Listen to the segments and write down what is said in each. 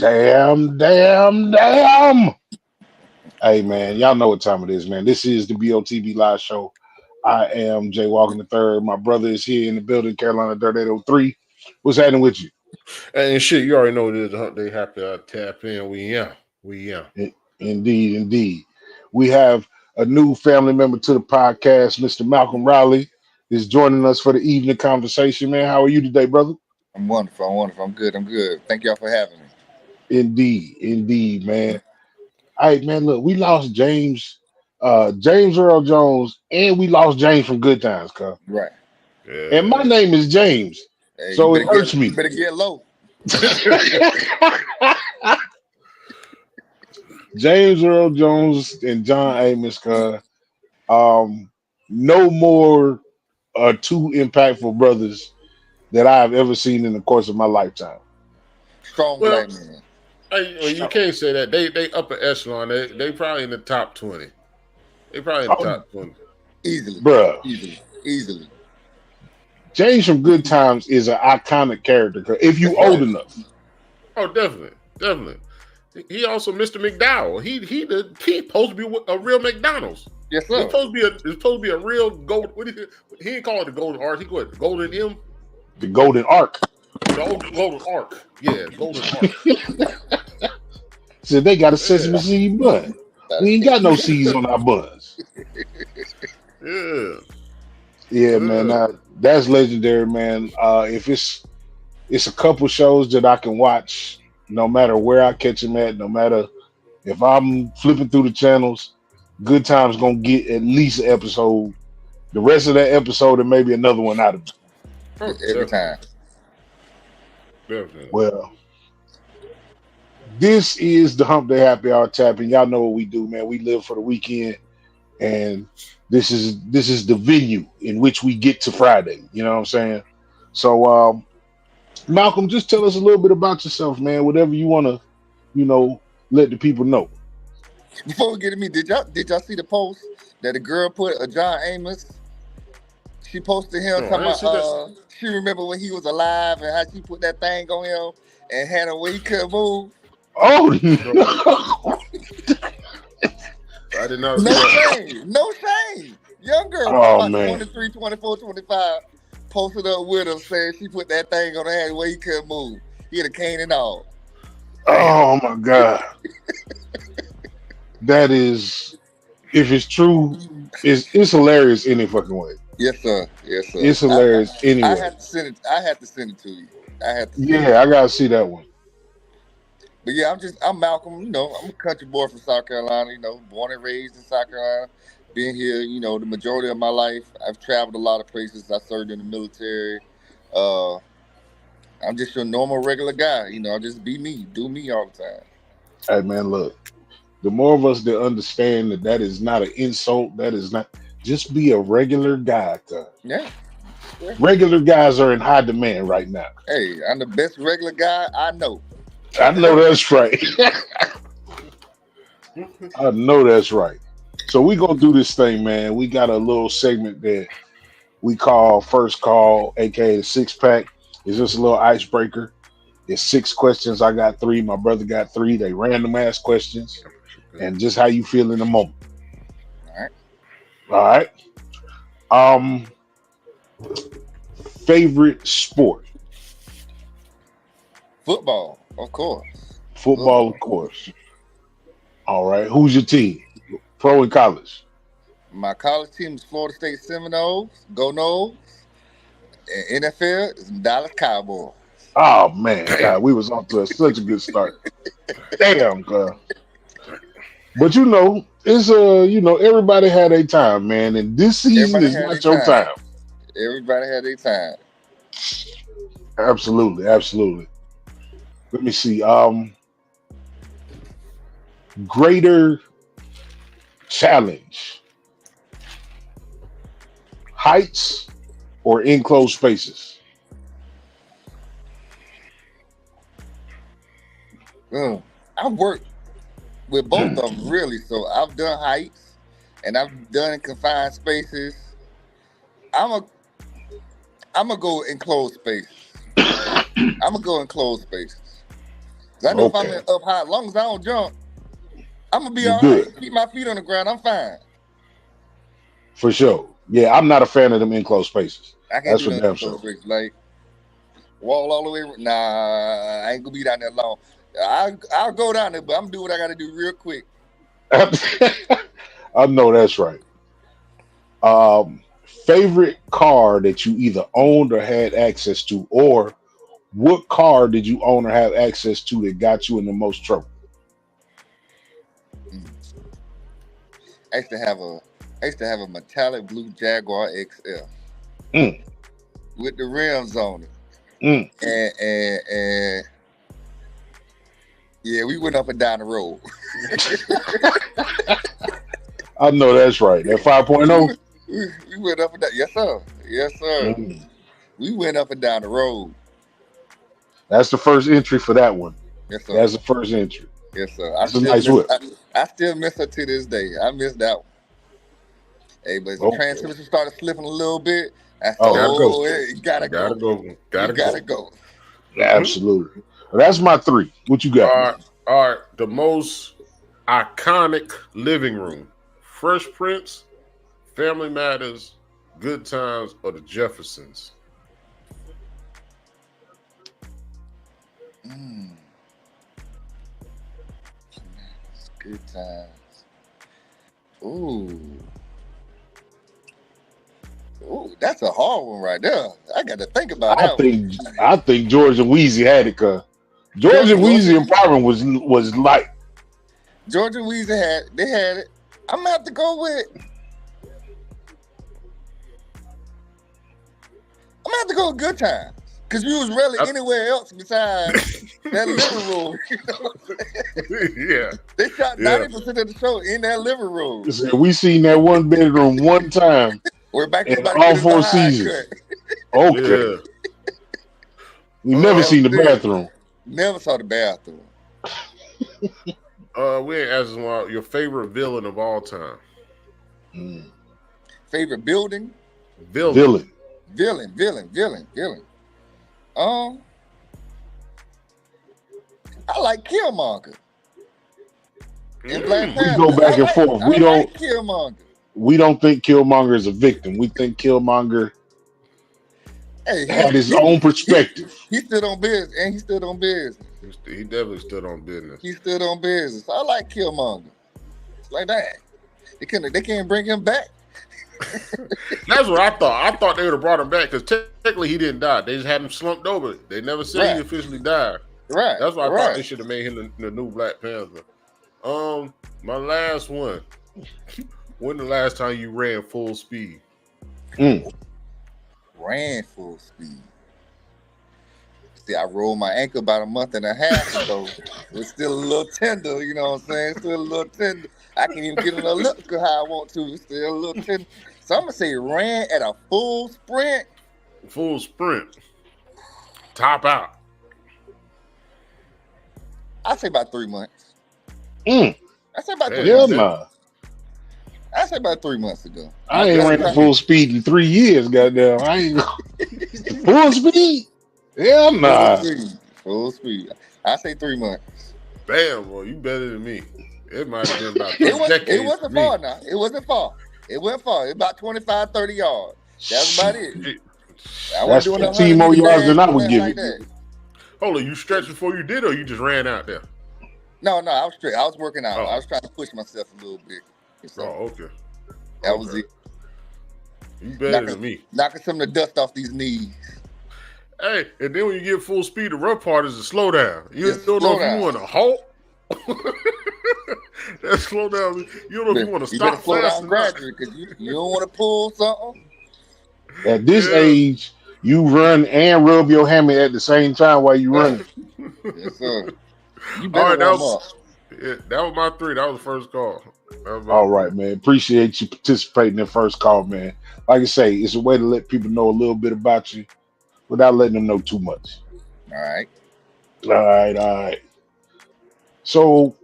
Damn. Hey, man, y'all know what time it is, man. This is the BOTB Live Show. I am Jay Walker the third. My brother is here in the building, Carolina Dirt 803. What's happening with you? And shit, you already know what it is. They have to tap in. We Indeed. We have a new family member to the podcast, Mr. Malcolm Riley, is joining us for the evening conversation, man. How are you today, brother? I'm wonderful. I'm good. Thank y'all for having me. Indeed, man. All right, man, look, we lost James Earl Jones, and we lost James from Good Times, cuz. Right. Yeah. And my name is James, Hey, so it hurts me. You better get low. James Earl Jones and John Amos, cuz. No more two impactful brothers that I've ever seen in the course of my lifetime. Strong black man. You can't say that. They upper echelon. They probably in the top 20. They probably in the top 20. Easily. Bruh. Easily. James from Good Times is an iconic character if you old enough. Oh, definitely. He also Mr. McDowell. He supposed to be a real McDonald's. Yes, sir. It's supposed to be a real gold. What is it? He didn't call it the Golden Ark. He called it the Golden M. The Golden Ark. The Golden Ark. Yeah, Golden Ark. So they got a sesame seed bun. We ain't got no seeds on our buns. Yeah, man. That's legendary, man. If it's a couple shows that I can watch, no matter where I catch them at, no matter if I'm flipping through the channels, Good Times gonna get at least an episode. The rest of that episode and maybe another one out of it. Every time. Definitely. Well, this is the Hump Day Happy Hour Tap In. Y'all know what we do, man. We live for the weekend, and this is the venue in which we get to Friday. You know what I'm saying? So, Malcolm, just tell us a little bit about yourself, man. Whatever you want to, let the people know. Before we get to me, did y'all see the post that a girl put John Amos? She posted him talking about she remember when he was alive and how she put that thing on him and had him where he couldn't move. Oh no! I did not. No shame. Young girl, about 23, 24, 25, posted up with him saying she put that thing on her head where he couldn't move. He had a cane and all. Oh my God. That is, if it's true, it's hilarious any fucking way. Yes, sir. It's hilarious anyway. I had to send it to you. I gotta see that one. But yeah, I'm Malcolm. I'm a country boy from South Carolina. Born and raised in South Carolina. Been here, the majority of my life. I've traveled a lot of places. I served in the military. I'm just your normal, regular guy. I just be me, do me all the time. Hey man, look. The more of us that understand that is not an insult, that is not, just be a regular guy. Yeah. Regular guys are in high demand right now. Hey, I'm the best regular guy I know. I know that's right. I know that's right. So we're going to do this thing, man. We got a little segment that we call First Call, aka the Six Pack. It's just a little icebreaker. It's 6 questions. I got 3. My brother got 3. They random ass questions. And just how you feel in the moment. All right. Favorite sport? Football, of course. Football, of course. All right. Who's your team? Pro and college? My college team is Florida State Seminoles. Go Noles. And NFL is Dallas Cowboys. Oh man, God, we was off to such a good start. Damn, God. But it's everybody had a time, man, and this season is not your time. Everybody had their time. Absolutely. Let me see. Greater challenge: heights or enclosed spaces? I've worked with both of them, really. So I've done heights and I've done confined spaces. I'm gonna go enclosed spaces. 'Cause I know if I'm up high, as long as I don't jump, I'm gonna be all good. right. Keep my feet on the ground. I'm fine. For sure. Yeah, I'm not a fan of them enclosed spaces. I can't That's do for nothing damn sure. spaces. Like wall all the way. Nah, I ain't gonna be down there long. I'll go down there, but I'm gonna do what I gotta do real quick. I know that's right. Favorite car that you either owned or had access to, or what car did you own or have access to that got you in the most trouble? I used to have a metallic blue Jaguar XL with the rims on it, and yeah, we went up and down the road. I know that's right. That 5.0. We went up and down. Yes, sir. Yes, sir. We went up and down the road. That's the first entry for that one. Yes, sir. That's the first entry. Yes, sir. That's a nice whip. I still miss her to this day. I miss that one. Hey, but the transmission started slipping a little bit. I thought, it gotta go. Gotta go. Absolutely. That's my three. What you got? All right. The most iconic living room: Fresh Prince, Family Matters, Good Times, or the Jeffersons. Good Times. Ooh, that's a hard one right there. I got to think about that. I think George and Wheezy had it, cause George and Wheezy apartment was light. George and Wheezy had it. I'm gonna have to go with. Good Times. Cause you was rarely anywhere else besides that living room. You know Yeah. They shot 90% of the show in that living room. We seen that one bedroom one time. We're back in all 4 seasons. Okay. Yeah. We never seen the bathroom. Never saw the bathroom. We ain't asking about your favorite villain of all time. Favorite building? Villain. I like Killmonger. We go back and forth. Killmonger. We don't think Killmonger is a victim. We think Killmonger had his own perspective. He stood on business, and he stood on business. He definitely stood on business. He stood on business. I like Killmonger. It's like that. They can't bring him back. That's what I thought. I thought they would have brought him back because technically he didn't die. They just had him slumped over. They never said he officially died. Right. That's why I thought they should have made him the new Black Panther. My last one. When the last time you ran full speed? Ran full speed. See, I rolled my ankle about a month and a half ago. It's still a little tender, you know what I'm saying? Still a little tender. I can't even get it a look how I want to. It's still a little tender. So I'm going to say ran at a full sprint. Full sprint. Top out. I say about 3 months. I say about 3 months. I say about 3 months ago. I ain't ran full speed in 3 years, goddamn. I ain't full speed. Hell nah. Full speed. I say 3 months. Bam, boy, you better than me. It might have been about 3 decades. It wasn't far now. It wasn't far. It wasn't far. It was about 25, 30 yards. That's about it. That's 15 more yards than I would give you. Hold on, you stretched before you did, or you just ran out there? No, I was straight. I was working out. I was trying to push myself a little bit. So okay. That was it. You better than me. Knocking some of the dust off these knees. Hey, and then when you get full speed, the rough part is the slow down. You don't know if you want to halt. That slow down. You don't know if you want to stop slow down gradually because you don't want to pull something. At this age, you run and rub your hammy at the same time while you run. Yes, sir. You better that was my 3. That was the first call. All right, man. Appreciate you participating in the first call, man. Like I say, it's a way to let people know a little bit about you without letting them know too much. All right. So,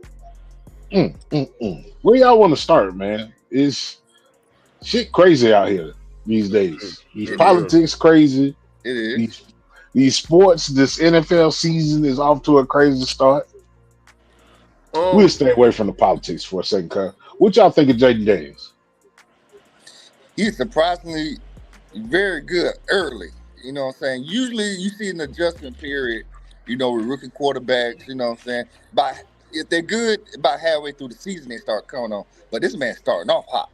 where y'all want to start, man? Is shit crazy out here these days? These politics crazy. It is. these sports, this NFL season is off to a crazy start. We'll stay away from the politics for a second, cuz. What y'all think of Jaden Daniels? He's surprisingly very good early. You know what I'm saying? Usually you see an adjustment period, with rookie quarterbacks, you know what I'm saying? If they're good, about halfway through the season they start coming on. But this man's starting off hot.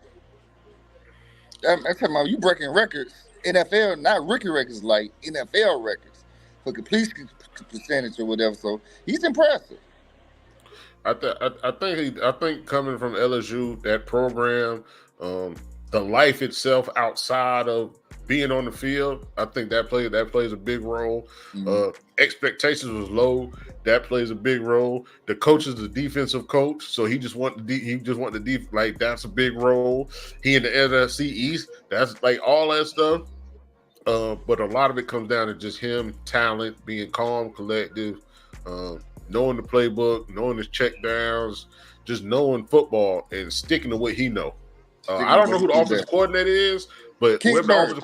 I'm talking about you breaking records, NFL, not rookie records, like NFL records for completion percentage or whatever. So he's impressive. I think coming from LSU, that program, the life itself outside of being on the field, I think that plays a big role. Expectations was low. That plays a big role. The coach is the defensive coach, so he just want the like that's a big role. He in the NFC East, that's like all that stuff. But a lot of it comes down to just him, talent, being calm, collective, knowing the playbook, knowing his check downs, just knowing football and sticking to what he know. I don't know who the offensive coordinator is, but Kingsbury,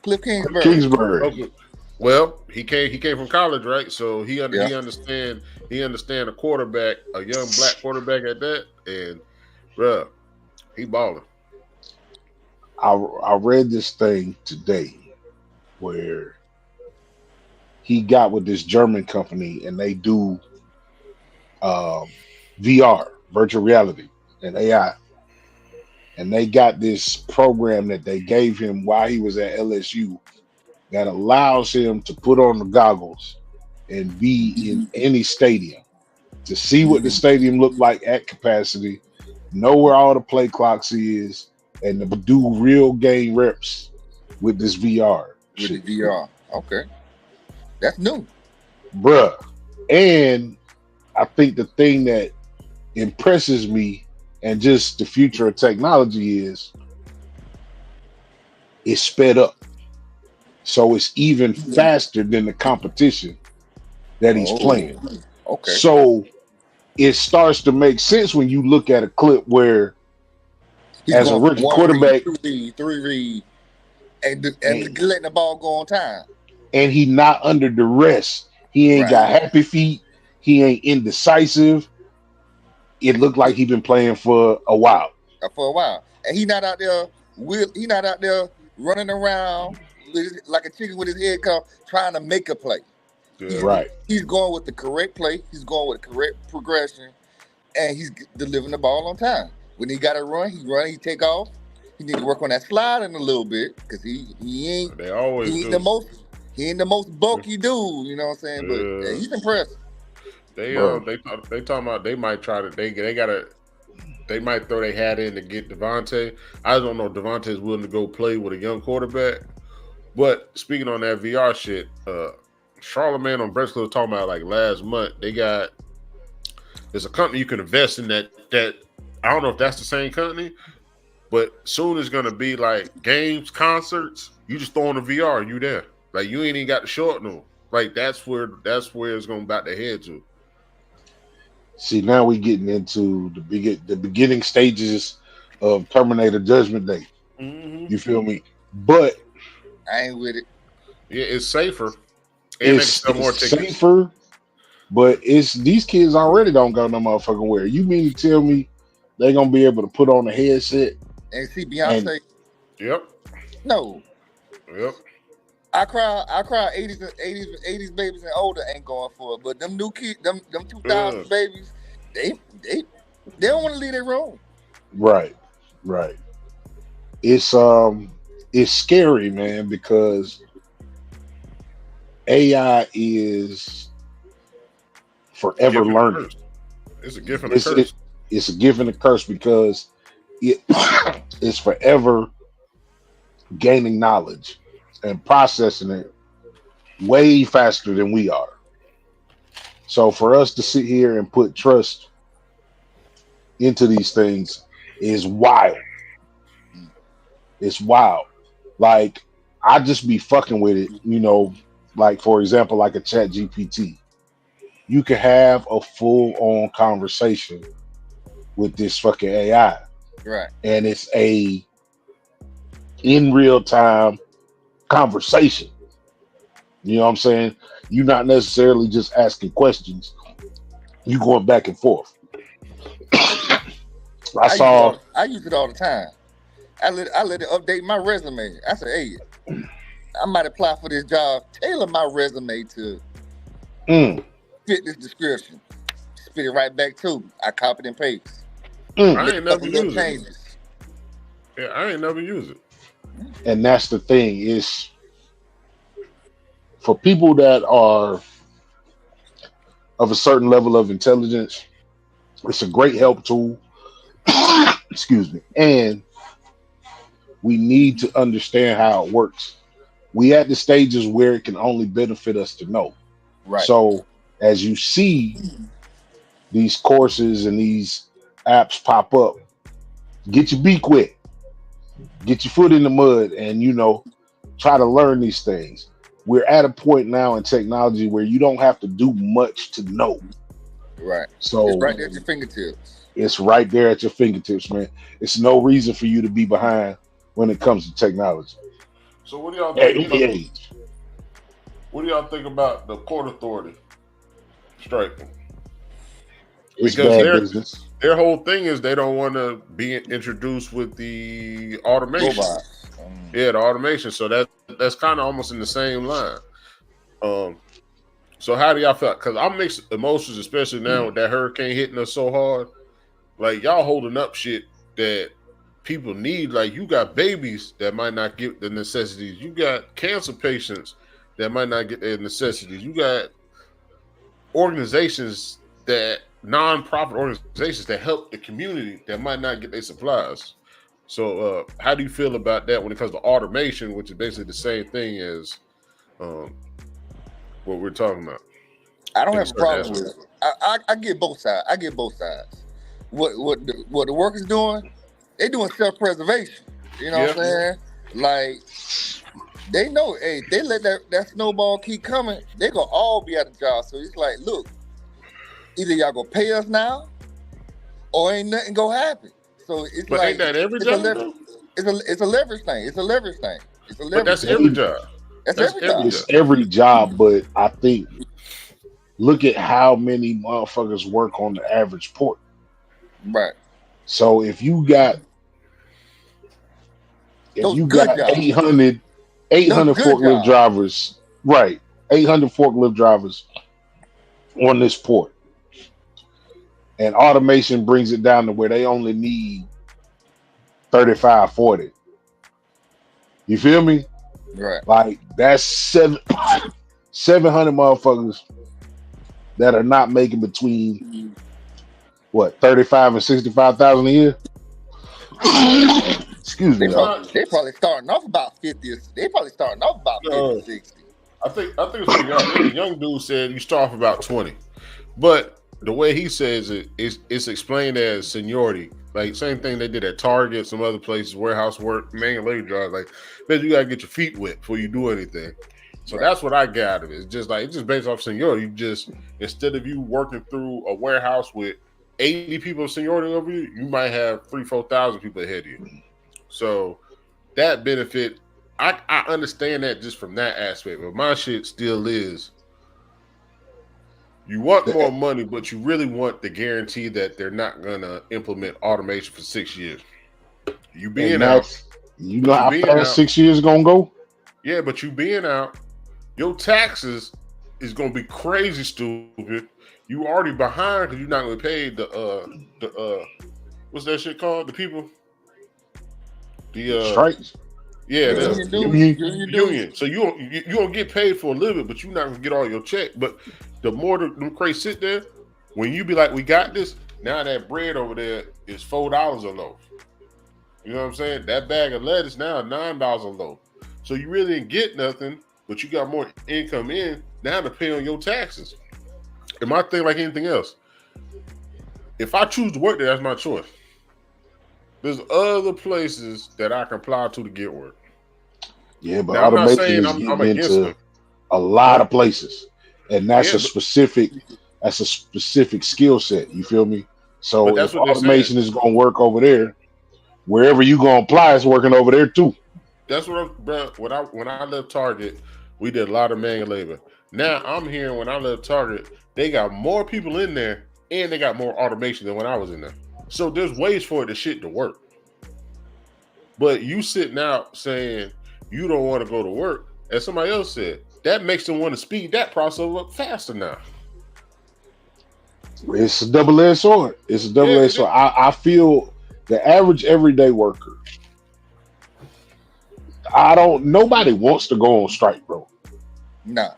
Cliff Kingsbury. Kingsbury. Well, he came from college, right? So he understand a quarterback, a young black quarterback at that, and bruh, he balling. I read this thing today where he got with this German company and they do VR, virtual reality, and AI. And they got this program that they gave him while he was at LSU that allows him to put on the goggles and be in any stadium to see what the stadium looked like at capacity, know where all the play clocks is, and to do real game reps with this VR. With the VR. Okay. That's new. Bruh. And I think the thing that impresses me and just the future of technology is it's sped up. So it's even faster than the competition that he's playing. Okay. So it starts to make sense when you look at a clip where he's as a rookie quarterback, 3 read, and letting the ball go on time. And he not under duress. He ain't got happy feet. He ain't indecisive. It looked like he's been playing for a while. And he not out there running around like a chicken with his head cut, trying to make a play. He's going with the correct play. He's going with the correct progression, and he's delivering the ball on time. When he got to run, he take off. He need to work on that sliding a little bit because he ain't the most bulky dude. You know what I'm saying? But he's impressive. They talking about they might try to they might throw their hat in to get Devontae. I don't know if Devontae is willing to go play with a young quarterback. But speaking on that VR shit, Charlamagne on Breakfast was talking about like last month. There's a company you can invest in that I don't know if that's the same company, but soon it's gonna be like games, concerts. You just throw on the VR, you there. Like you ain't even got the short no. Like that's where it's gonna about to head to. See, now we getting into the beginning stages of Terminator Judgment Day. Mm-hmm. You feel me? But I ain't with it. Yeah, it's safer. And it's safer, but these kids already don't go no motherfucking where. You mean to tell me they're gonna be able to put on a headset and see Beyonce? Yep. No. Yep. I cry 80s babies and older ain't going for it. But them new kids, them 2000 babies, they don't want to leave their room. Right. It's scary, man, because AI is forever learning. It's a gift and a curse. It's a gift and a curse because it is forever gaining knowledge and processing it way faster than we are. So for us to sit here and put trust into these things is wild. It's wild. Like, I just be fucking with it, like, for example, like a Chat GPT. You can have a full-on conversation with this fucking AI. Right. And it's in real time conversation. You know what I'm saying? You're not necessarily just asking questions. You going back and forth. I use it all the time. I let it update my resume. I said, hey, I might apply for this job. Tailor my resume to fit this description. Spit it right back to me. I copy and paste. I ain't never use it. Yeah, I ain't never use it. And that's the thing is, for people that are of a certain level of intelligence, it's a great help tool. Excuse me. And we need to understand how it works. We at the stages where it can only benefit us to know. Right. So as you see these courses and these apps pop up, get your beak wet, get your foot in the mud, and try to learn these things. We're at a point now in technology where you don't have to do much to know. Right. So it's right there at your fingertips. It's right there at your fingertips, man. It's no reason for you to be behind when it comes to technology. So what do y'all think? What do y'all think about the Port Authority striking? It's bad business. Their whole thing is they don't want to be introduced with the automation. Yeah, the automation. So that's kind of almost in the same line. So how do y'all feel? Because I'm mixed emotions, especially now with that hurricane hitting us so hard. Like, y'all holding up shit that people need. Like, you got babies that might not get the necessities. You got cancer patients that might not get their necessities. You got organizations non-profit organizations that help the community that might not get their supplies. So how do you feel about that when it comes to automation, which is basically the same thing as what we're talking about? I don't have a problem with it. I get both sides. What the workers doing, they doing self-preservation. You know what I'm saying? Like, they know, hey, they let that snowball keep coming, they gonna all be out of job. So it's like, look, either y'all gonna pay us now, or ain't nothing gonna happen. So it's but like, ain't that every job? It's a leverage thing. But that's every job. That's every job. It's every job, but I think look at how many motherfuckers work on the average port. Right. So if you got 800 forklift drivers, right? 800 forklift drivers on this port, and automation brings it down to where they only need 35, 40. You feel me? Right. Like, that's 700 motherfuckers that are not making between 35 and 65,000 a year. Excuse me. They probably starting off about 50. They probably starting off about 50, 60. I think it's a young dude said you start off about 20, but the way he says it's explained as seniority. Like, same thing they did at Target, some other places, warehouse work, manual labor jobs. Like, man, you gotta get your feet wet before you do anything. So that's what I got out of it. It's just based off seniority. You just, instead of you working through a warehouse with 80 people of seniority over you, you might have 3,000-4,000 people ahead of you. So that benefit, I understand that just from that aspect. But my shit still is, you want more money, but you really want the guarantee that they're not gonna implement automation for 6 years. You being out, you know how fast 6 years gonna go? Yeah, but you being out, your taxes is gonna be crazy stupid. You already behind because you're not gonna pay the what's that shit called? The people, the strikes. Yeah, the union. So you gonna get paid for a little bit, but you're not gonna get all your check. But the more them crates sit there, when you be like, we got this, now that bread over there is $4 a loaf. You know what I'm saying? That bag of lettuce now $9 a loaf. So you really didn't get nothing, but you got more income in now to pay on your taxes. And my thing, like anything else, if I choose to work there, that's my choice. There's other places that I can apply to get work. Yeah, but now, automation is getting into a lot of places, and that's a specific skill set. You feel me? So if automation is going to work over there, wherever you going to apply, it's working over there too. That's what when I left Target, We did a lot of manual labor. Now I'm hearing when I left Target, they got more people in there and they got more automation than when I was in there. So there's ways for the shit to work. But you sitting out saying you don't want to go to work, as somebody else said, that makes them want to speed that process up faster now. It's a double-edged sword. It's a double-edged sword. I feel the average everyday worker, nobody wants to go on strike, bro. Nah.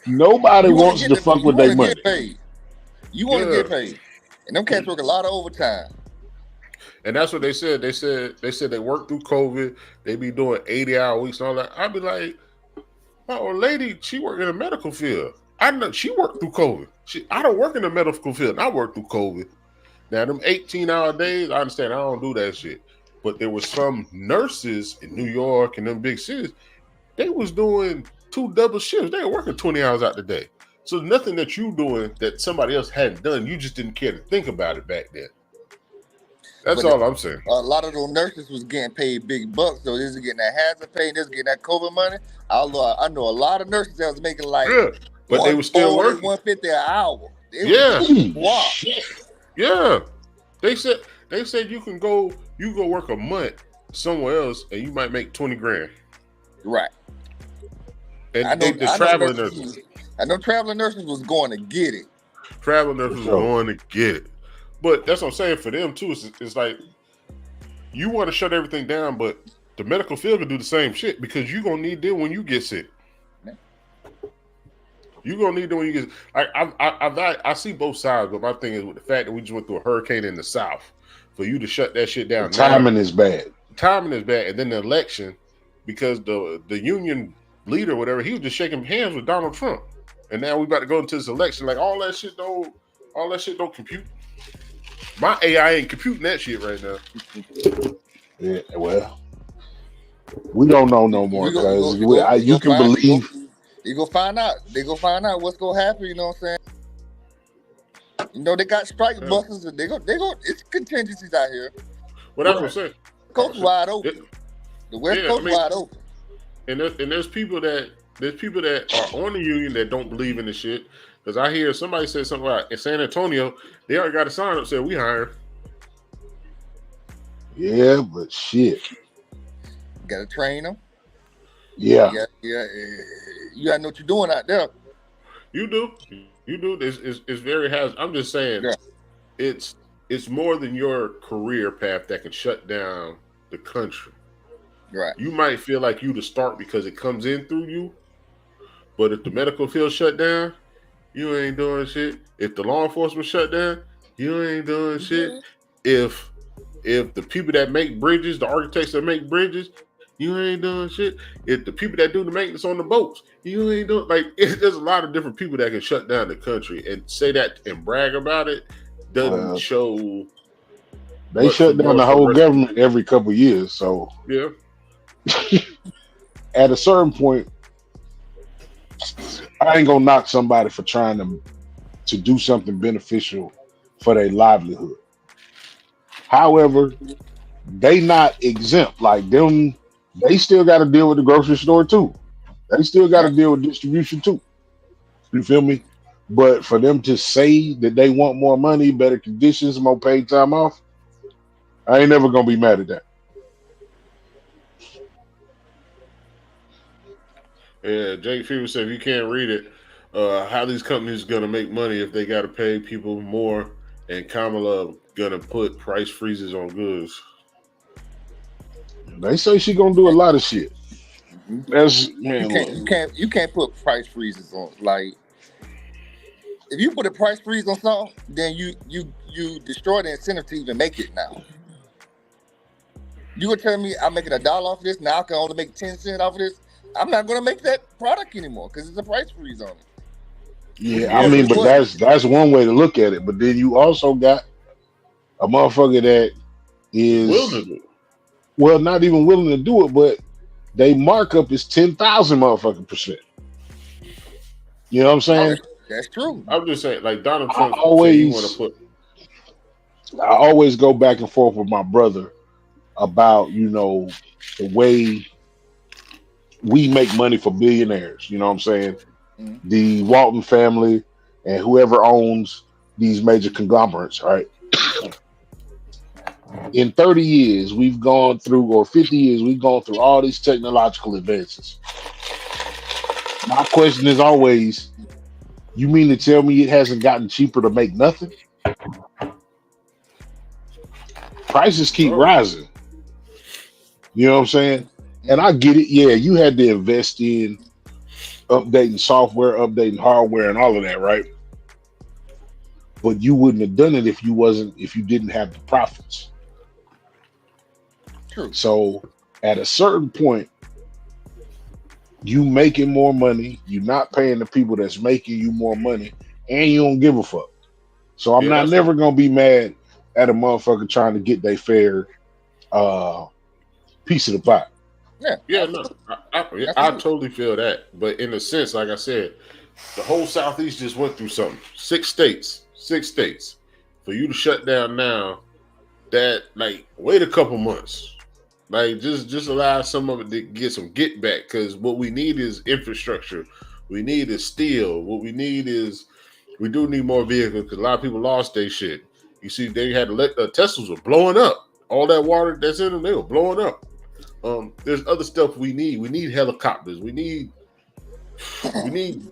Nobody wants to fuck with their money. Paid. You want to get paid. And them cats work a lot of overtime. And that's what they said. They said they work through COVID. They be doing 80-hour weeks and all that. I'd be like, my old lady, she work in the medical field. I know she worked through COVID. I don't work in the medical field. And I work through COVID. Now, them 18-hour days, I understand. I don't do that shit. But there were some nurses in New York and them big cities. They was doing 2 double shifts. They were working 20 hours out the day. So nothing that you doing that somebody else hadn't done. You just didn't care to think about it back then. That's all I'm saying. A lot of those nurses was getting paid big bucks. So this is getting that hazard pay, this is getting that COVID money. I know a lot of nurses that was making like but they were still working. $150 an hour. Wow. Yeah. They said you go work a month somewhere else and you might make 20 grand. Right. And the traveling nurses. I know traveling nurses was going to get it. Traveling nurses was going to get it. But that's what I'm saying for them too. It's like you want to shut everything down, but the medical field can do the same shit because you're gonna need them when you get sick. You're gonna need them when you get. I see both sides, but my thing is with the fact that we just went through a hurricane in the South, for you to shut that shit down. Timing is bad. Timing is bad, and then the election, because the union leader, or whatever, he was just shaking hands with Donald Trump, and now we about to go into this election. Like all that shit don't compute. My AI ain't computing that shit right now. Yeah, well, we don't know no more because you can believe. You go find out. They go find out what's gonna happen. You know what I'm saying? You know they got strike buses, and they go. It's contingencies out here. What I was saying. Coast wide open. The West Coast wide open. And there's people that are on the union that don't believe in the shit. Because I hear somebody say something about in San Antonio, they already got a sign up saying we hire. Yeah, but shit. Got to train them. Yeah. You got to know what you're doing out there. You do. It's very hazardous. I'm just saying, it's more than your career path that can shut down the country. Right. You might feel like you to start because it comes in through you, but if the medical field shut down, you ain't doing shit. If the law enforcement shut down, you ain't doing shit. If the people that make bridges, the architects that make bridges, you ain't doing shit. If the people that do the maintenance on the boats, you ain't doing there's a lot of different people that can shut down the country and say that and brag about it doesn't show. They shut down the whole government every couple of years, so yeah. At a certain point, I ain't gonna knock somebody for trying to do something beneficial for their livelihood. However, they not exempt. Like them, they still got to deal with the grocery store too. They still got to deal with distribution too. You feel me? But for them to say that they want more money, better conditions, more paid time off, I ain't never gonna be mad at that. Yeah, Jake Fever said if you can't read it, how these companies gonna make money if they gotta pay people more, and Kamala gonna put price freezes on goods. They say she gonna do a lot of shit. That's man. You can't put price freezes on. Like if you put a price freeze on something, then you destroy the incentive to even make it now. You gonna tell me I'm making $1 off of this, now I can only make 10 cents off of this? I'm not gonna make that product anymore because there's a price freeze on it. Yeah, I mean, but that's one way to look at it. But then you also got a motherfucker that is willing to do it. Well, not even willing to do it, but they markup is 10,000 motherfucking %. You know what I'm saying? That's true. I'm just saying, like Donald Trump. I always go back and forth with my brother about the way we make money for billionaires. You know what I'm saying? Mm-hmm. The Walton family and whoever owns these major conglomerates, right? In 30 years, we've gone through, or 50 years, we've gone through all these technological advances. My question is always, you mean to tell me it hasn't gotten cheaper to make nothing? Prices keep rising. You know what I'm saying? And I get it. Yeah, you had to invest in updating software, updating hardware, and all of that, right? But you wouldn't have done it if you didn't have the profits. True. So at a certain point, you making more money, you're not paying the people that's making you more money, and you don't give a fuck. So I'm not never gonna be mad at a motherfucker trying to get their fair piece of the pie. Yeah, no, I totally feel that. But in a sense, like I said, the whole Southeast just went through something. 6 states. For you to shut down now, that wait a couple months. Just allow some of it to get some get back, because what we need is infrastructure. We need is steel. What we need is, we do need more vehicles, because a lot of people lost their shit. You see, they had to let Teslas were blowing up. All that water that's in them, they were blowing up. There's other stuff we need. We need helicopters. We need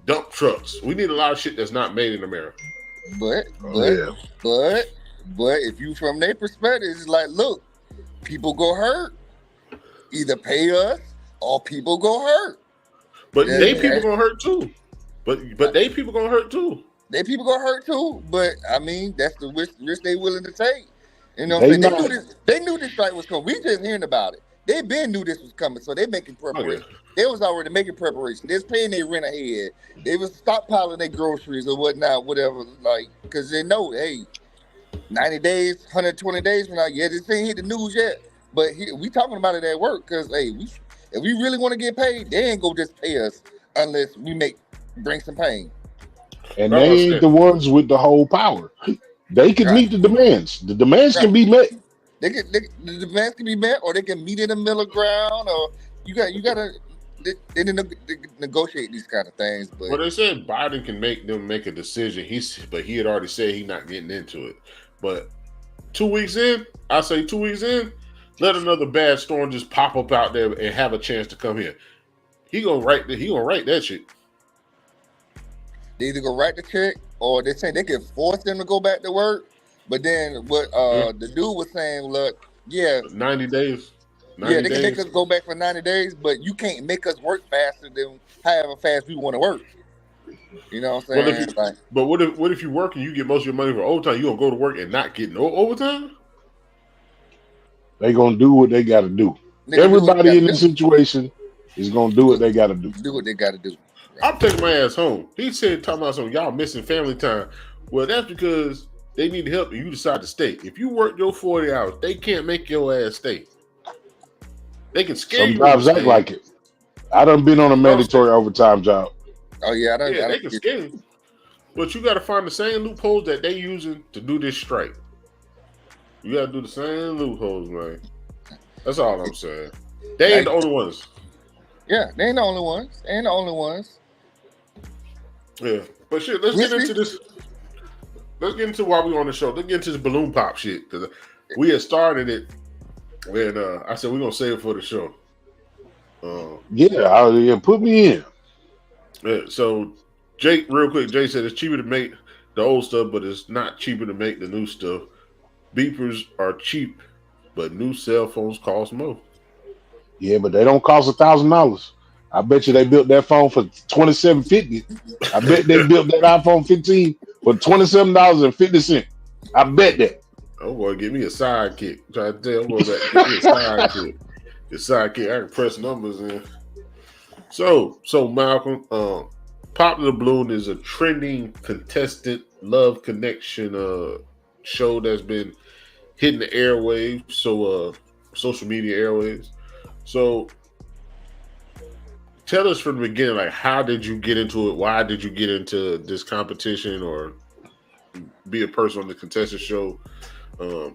dump trucks. We need a lot of shit that's not made in America. But if you from their perspective, it's like, look, people go hurt. Either pay us or people go hurt. But they people gonna hurt too. But they people gonna hurt too. They people gonna hurt too. But I mean, that's the risk they willing to take. You know what I'm saying? They knew this strike was coming. We just hearing about it. They been knew this was coming, so they making preparation. Okay. They was already making preparation. They was paying their rent ahead. They was stockpiling their groceries or whatnot, whatever, because they know, hey, 90 days, 120 days from now, this ain't hit the news yet. But we talking about it at work, because, hey, if we really want to get paid, they ain't gonna just pay us unless we bring some pain. And they ain't the ones with the whole power. They can meet the demands. The demands can be met. The demands can be met, or they can meet in the middle ground, or you gotta they negotiate these kind of things. But they said Biden can make them make a decision. But he had already said he's not getting into it. But 2 weeks in, I say 2 weeks in, let another bad storm just pop up out there and have a chance to come here. He gonna write that shit. They either go write the check, or they say they can force them to go back to work. But then what the dude was saying, look, 90 days. They can make us go back for 90 days, but you can't make us work faster than however fast we want to work. You know what I'm saying? But what if you work and you get most of your money for overtime? You gonna go to work and not get no overtime? They gonna do what they gotta do. Everybody in this situation is gonna do what they gotta do. Do what they gotta do. Right. I'm taking my ass home. He said, talking about something, y'all missing family time. Well, that's because they need help and you decide to stay. If you work your 40 hours, they can't make your ass stay. They can scare you. Some jobs act like it. I done been on a mandatory overtime job. Oh yeah, they can scare you. But you got to find the same loopholes that they using to do this strike. You got to do the same loopholes, man. That's all I'm saying. They ain't the only ones. Yeah, they ain't the only ones. Yeah, but shit, let's get into this. Let's get into why we on the show. Let's get into this balloon pop shit, because we had started it when I said we're gonna save it for the show. Put me in. Yeah, so Jake, real quick, Jake said it's cheaper to make the old stuff, but it's not cheaper to make the new stuff. Beepers are cheap, but new cell phones cost more. Yeah, but they don't cost $1,000. I bet you they built that phone for $27.50. I bet they built that iPhone 15 for $27.50. I bet that. Oh boy, give me a sidekick. Try to tell boy that. Give me a sidekick. The sidekick, I can press numbers in. So Malcolm, Pop the Balloon is a trending contestant love connection show that's been hitting the airwaves, social media airwaves. So tell us from the beginning, like, how did you get into it? Why did you get into this competition or be a person on the contestant show?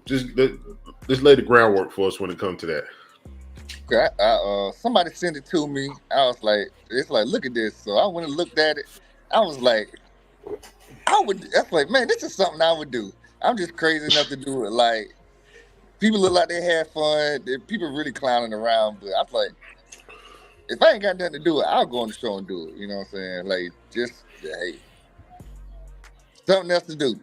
Just lay the groundwork for us when it comes to that. Somebody sent it to me. I was like, it's like, look at this. So I went and looked at it. I was like, that's like, man, this is something I would do. I'm just crazy enough to do it. Like, people look like they had fun. People really clowning around, but I was like, if I ain't got nothing to do it, I'll go on the show and do it. You know what I'm saying? Like, just, hey, something else to do.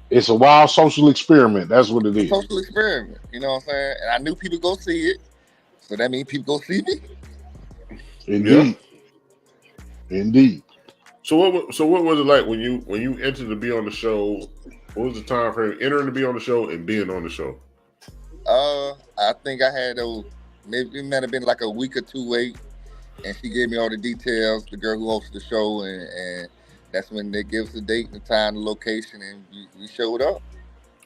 It's a wild social experiment. That's what it is. Social experiment. You know what I'm saying? And I knew people go see it. So that means people go see me? Indeed. Yeah. Indeed. So what was it like when you entered to be on the show? What was the time frame entering to be on the show and being on the show? I think I had maybe it might have been like a week or two wait, and she gave me all the details. The girl who hosts the show, and that's when they give us the date, the time, the location, and we showed up.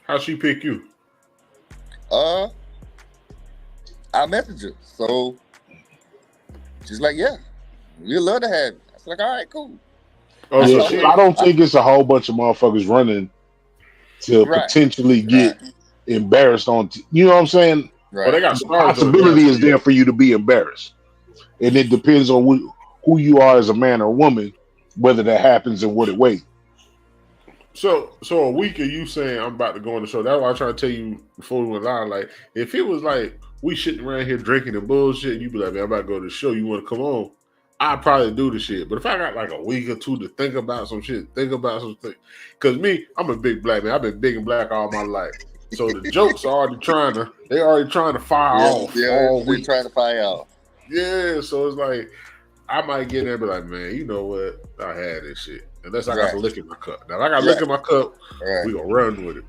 How'd she pick you? I messaged her, so she's like, "Yeah, we'd love to have you." I was like, "All right, cool." Oh, yeah, I don't think it's a whole bunch of motherfuckers running to potentially get embarrassed on. You know what I'm saying? Right. Well, they got the possibility is there for you to be embarrassed, and it depends on who you are as a man or woman, whether that happens and what it weighs. So a week of you saying I'm about to go on the show. That's why I try to tell you before we went live. Like, if it was like we sitting around here drinking and bullshit, and you be like, "Man, I'm about to go to the show. You want to come on?" I'd probably do the shit. But if I got like a week or two to think about some shit, because me, I'm a big black man. I've been big and black all my life. So the jokes are already trying to fire off all week. Trying to fire off. Yeah, so it's like I might get there and be like, man, you know what? I had this shit. Unless I got to lick in my cup. Now if I got to lick in my cup, we gonna run with it.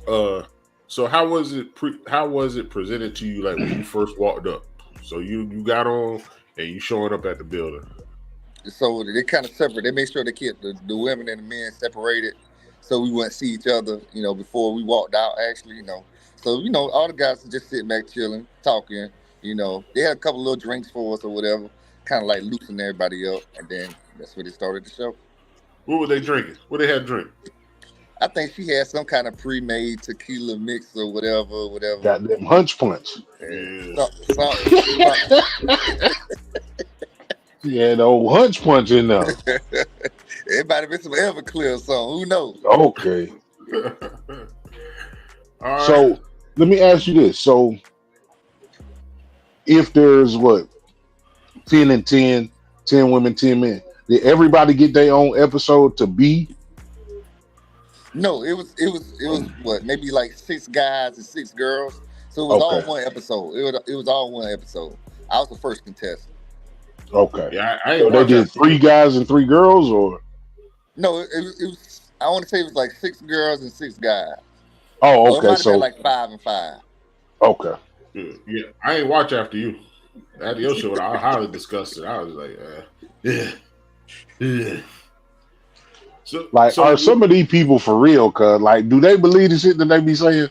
But so how was it presented to you like when you first walked up? So you got on and you showing up at the building. So they kind of separate. They made sure they kept the women and the men separated, so we wouldn't see each other. You know, before we walked out. Actually, you know, so you know, all the guys were just sitting back chilling, talking. You know, they had a couple little drinks for us or whatever, kind of like loosening everybody up, and then that's where they started the show. What were they drinking? What they had to drink? I think she had some kind of pre-made tequila mix or whatever. Got them hunch punch. Yeah. Yeah, the old hunch punch in there. It might have been some Everclear or something. Who knows? Okay. All right. So let me ask you this. So if there's 10 and 10 women, 10 men, did everybody get their own episode to be? No, it was what, maybe like 6 guys and 6 girls. So it was all one episode. It was all one episode. I was the first contestant. Okay. Yeah, so they did 3 guys and 3 girls, or no? It was. I want to say it was like 6 girls and 6 guys. Oh, okay. So like 5 and 5. Okay. Yeah. I ain't watch after you. After your show, I highly discussed it. I was like, yeah. So, are some of these people for real? Cause like, do they believe the shit that they be saying?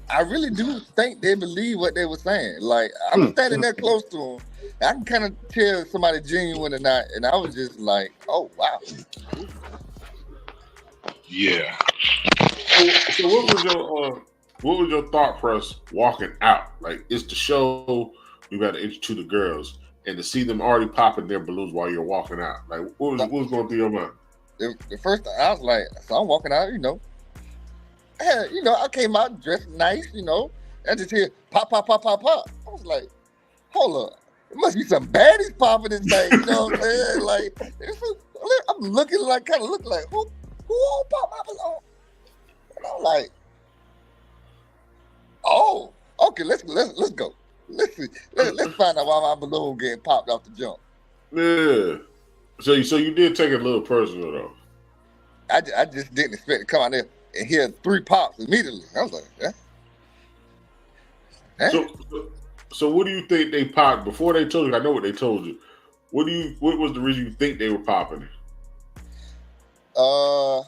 I really do think they believe what they were saying. Like, I'm standing there close to them. I can kind of tell if somebody genuine or not, and I was just like, "Oh wow." Yeah. So what was your thought process walking out? Like, it's the show. We got to introduce the girls, and to see them already popping their balloons while you're walking out. Like, what was going through your mind? The first thing I was like, so I'm walking out, you know. I came out dressed nice, you know. I just hear pop, pop, pop, pop, pop. I was like, hold up. It must be some baddies popping this thing, you know what I'm saying? Like, I'm looking like, kind of looking like, who all pop my balloon? And I'm like, oh, okay, let's go. Let's find out why my balloon getting popped off the jump. Yeah. So you did take it a little personal though. I just didn't expect to come out there and hear 3 pops immediately. I was like, yeah. So what do you think they popped before they told you? I know what they told you. What was the reason you think they were popping? Cause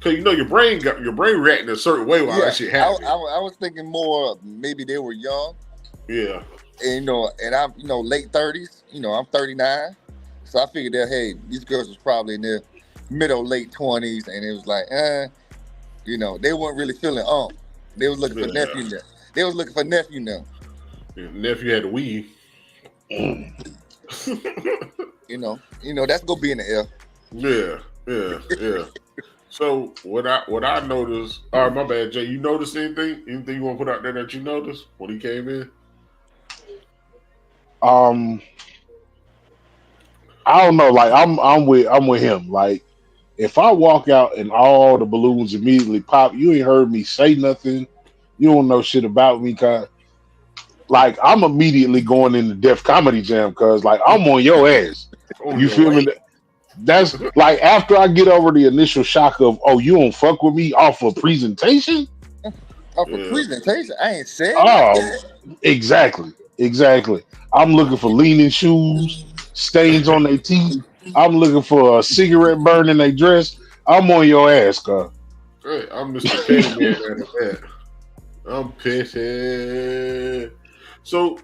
you know your brain reacting a certain way while that shit happened. I was thinking more maybe they were young. Yeah. And and I'm late 30s. I'm 39. So I figured that, hey, these girls was probably in their middle, late 20s, and it was like, they weren't really feeling They was looking for nephew now. They was looking for nephew now. Nephew had a weed. You know, that's gonna be in the air. Yeah. So what I noticed? All right, my bad, Jay. You noticed anything? Anything you want to put out there that you noticed when he came in? I don't know. Like I'm with him. Like if I walk out and all the balloons immediately pop, you ain't heard me say nothing. You don't know shit about me, cause like I'm immediately going into Def Comedy Jam, cause like I'm on your ass. On You your feel way. me? That's like after I get over the initial shock of, oh, you don't fuck with me off a presentation. Off a presentation, I ain't said Oh, exactly. I'm looking for leaning shoes, stains on their teeth. I'm looking for a cigarette burn in their dress. I'm on your ass, cuz. Hey, I'm Mr. Candyman out of that. I'm pissed. So,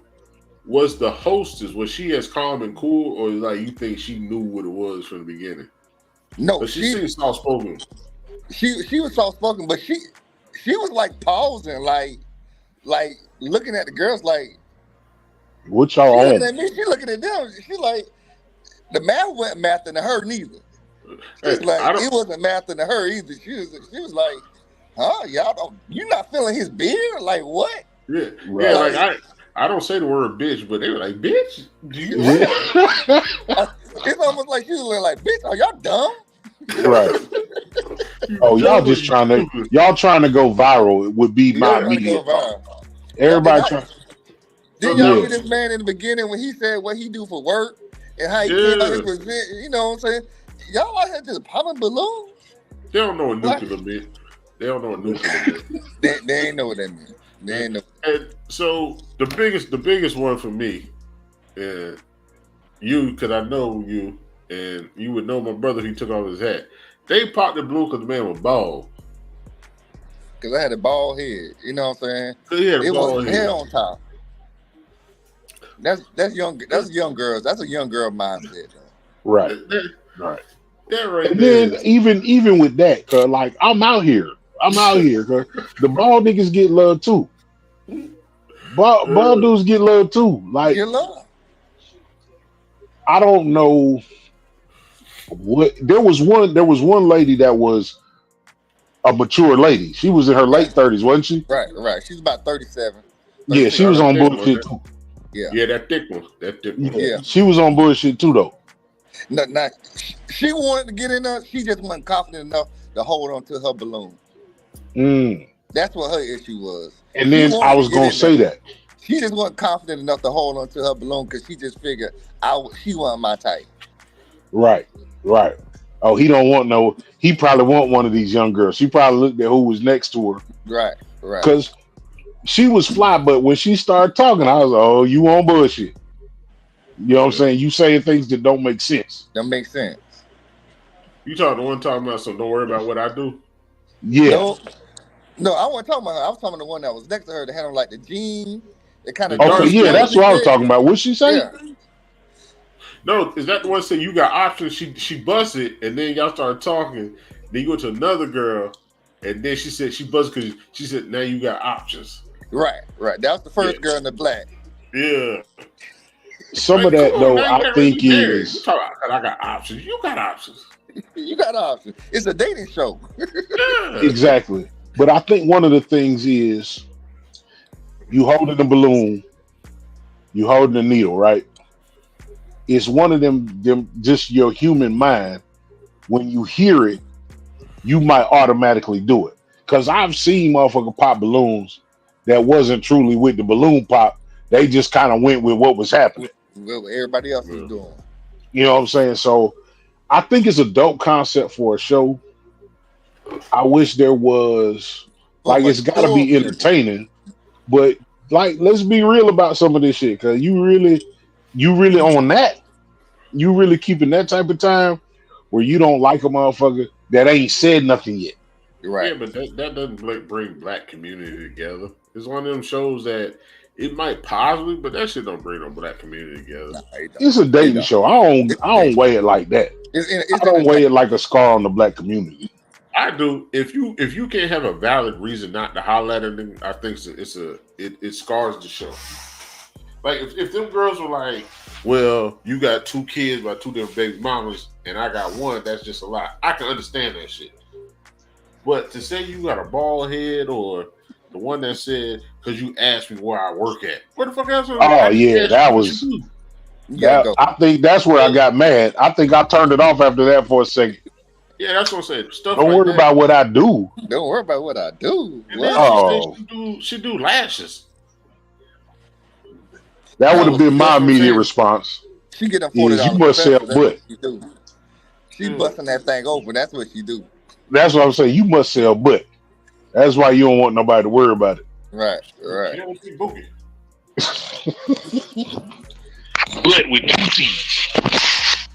was the hostess, was she as calm and cool, or like you think she knew what it was from the beginning? no. But she seemed soft spoken. She was soft spoken, but she was like pausing, like looking at the girls, like What she y'all looking on? at me, she looking at them. She like the math wasn't mathing to her neither. She's Hey, like it wasn't mathing to her either. She was like, huh? You not feeling his beard? Like what? Yeah, Right. yeah. Like I don't say the word bitch, but they were like, "Bitch, do you?" Yeah. It's almost like she was like, bitch, are y'all dumb? Right. Oh, y'all just trying to go viral. It would be my immediate thought. Everybody trying. Didn't y'all see this man in the beginning when he said what he do for work and how he came out his present? You know what I'm saying? Y'all out here just popping balloons. They don't know what nuclear means. They don't know what nuclear means. They ain't know what that means. They ain't know. And so the biggest one for me, and you, because I know you, and you would know my brother who took off his hat. They popped the balloon because the man was bald. Because I had a bald head. You know what I'm saying? He had a bald head on top. That's young. That's young girls. That's a young girl mindset. Right. Right. That right. And then even with that, cause like I'm out here, cause the bald niggas get love too. Bald dudes get love too. Like get love. I don't know what there was one lady that was a mature lady. She was in her late 30s, wasn't she? Right. She's about 37. Yeah, she was on bullshit too. Yeah, that thick one. Yeah, she was on bullshit too though. No, she wanted to get in there. She just wasn't confident enough to hold on to her balloon. That's what her issue was. And then I was gonna say that she just wasn't confident enough to hold on to her balloon because she just figured she wasn't my type. Right. Oh, he don't want no. He probably want one of these young girls. She probably looked at who was next to her. Right. Because she was fly, but when she started talking, I was like, oh, you on bullshit. You know what I'm saying? You saying things that don't make sense. Don't make sense. You talking about, so don't worry about what I do? Yeah. No, I wasn't talking about her. I was talking about the one that was next to her that had on like the jeans. That kind of okay, yeah, that's what I was talking about. What'd she say? Yeah. No, is that the one saying you got options? She busted, and then y'all started talking. Then you go to another girl, and then she said she busted because she said now you got options. Right. That was the first girl in the black. Yeah. Some of that though, I think is. I got options. You got options. You got options. It's a dating show. Yeah. Exactly. But I think one of the things is you holding the balloon, you holding the needle, right? It's one of them just your human mind. When you hear it, you might automatically do it. Because I've seen motherfucker pop balloons that wasn't truly with the balloon pop. They just kind of went with what was happening. What everybody else is doing. You know what I'm saying? So I think it's a dope concept for a show. I wish there was it's got to be entertaining, but like let's be real about some of this shit, because you really on that. You really keeping that type of time where you don't like a motherfucker that ain't said nothing yet. Right. Yeah, but that doesn't bring black community together. It's one of them shows that it might possibly, but that shit don't bring no black community together. No, it's a dating show. I don't weigh it like that. I don't weigh it like a scar on the black community. I do. If you can't have a valid reason not to holler at them, I think it scars the show. Like if them girls were like, well, you got 2 kids by 2 different baby mamas, and I got 1, that's just a lot. I can understand that shit. But to say you got a bald head, or the one that said, because you asked me where I work at, where the fuck else? Oh yeah, that was. That, I think that's where I got mad. I think I turned it off after that for a second. Yeah, that's what I'm saying. Stuff Don't like worry that. about what I do. Don't worry about what I do. And then she do lashes. That would have been my immediate response. She get them $40. You must sell butt. She busting that thing open. That's what she do. That's what I'm saying. You must sell butt. That's why you don't want nobody to worry about it. Right. You don't see boogie. Butt with 2 teeth.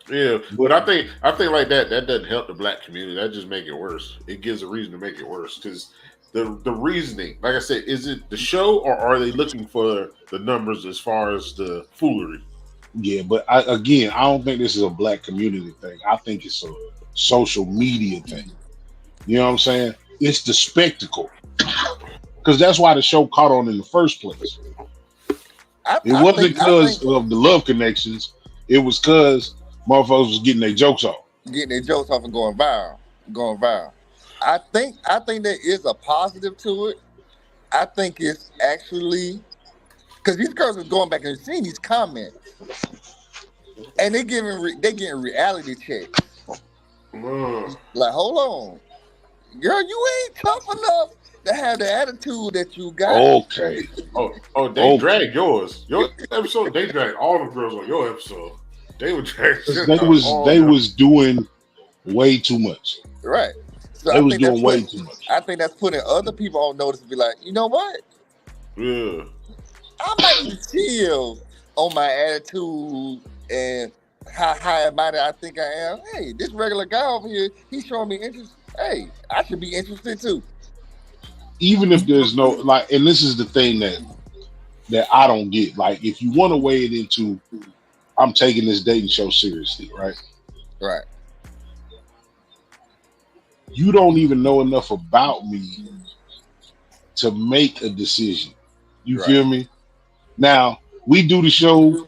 Yeah, but I think like that doesn't help the black community. That just make it worse. It gives a reason to make it worse because the reasoning, like I said, is it the show or are they looking for the numbers as far as the foolery? Yeah, but I don't think this is a black community thing. I think it's a social media thing. You know what I'm saying? It's the spectacle because that's why the show caught on in the first place. It wasn't because of the love connections. It was because motherfuckers was getting their jokes off. Getting their jokes off and going viral. I think there is a positive to it. I think it's actually because these girls are going back and seeing these comments, and they getting reality checks. Like, hold on, girl, you ain't tough enough to have the attitude that you got. Okay. They dragged yours. Your episode. They dragged all the girls on your episode. They were They was doing way too much. Right. So they was doing way too much. I think that's putting other people on notice to be like, you know what? Yeah. I might be chill on my attitude and how high-minded I think I am. Hey, this regular guy over here, he's showing me interest. Hey, I should be interested too. Even if there's no and this is the thing that I don't get. Like, if you want to weigh it into, I'm taking this dating show seriously, right? Right. You don't even know enough about me to make a decision. You feel me? Now, we do the show.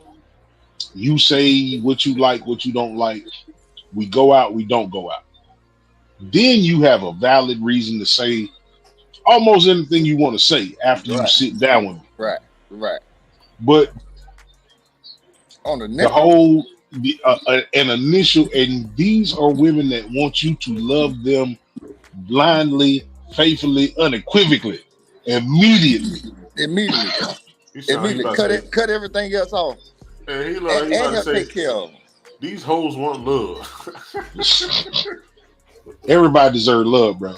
You say what you like, what you don't like. We go out, we don't go out. Then you have a valid reason to say almost anything you want to say after you sit down with me. Right. But on the an initial, and these are women that want you to love them blindly, faithfully, unequivocally, immediately. Cut everything else off. And he to take care of them. These hoes want love. Everybody deserves love, bro.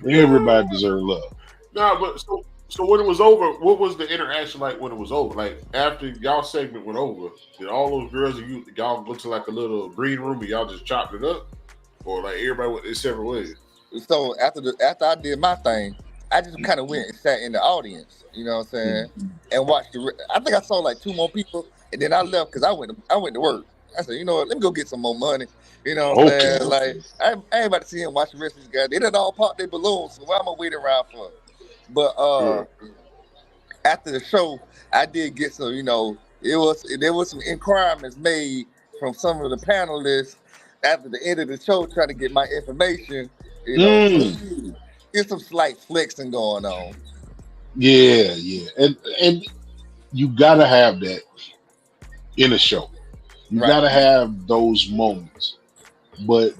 Everybody deserves love. Nah, but so when it was over, what was the interaction like when it was over? Like after y'all segment went over, did all those girls and y'all go to like a little green room and y'all just chopped it up, or like everybody went their separate ways? So after I did my thing, I just kind of went and sat in the audience, you know what I'm saying, and watched I think I saw like 2 more people, and then I left because I went to work. I said, you know what, let me go get some more money. You know what I'm saying? Like, I ain't about to see him watch the rest of these guys. They done all popped their balloons, so what I'm gonna wait around for? But after the show, I did get some, there was some inquiries made from some of the panelists after the end of the show trying to get my information. There's some slight flexing going on. Yeah. And you gotta have that in a show. You gotta have those moments. But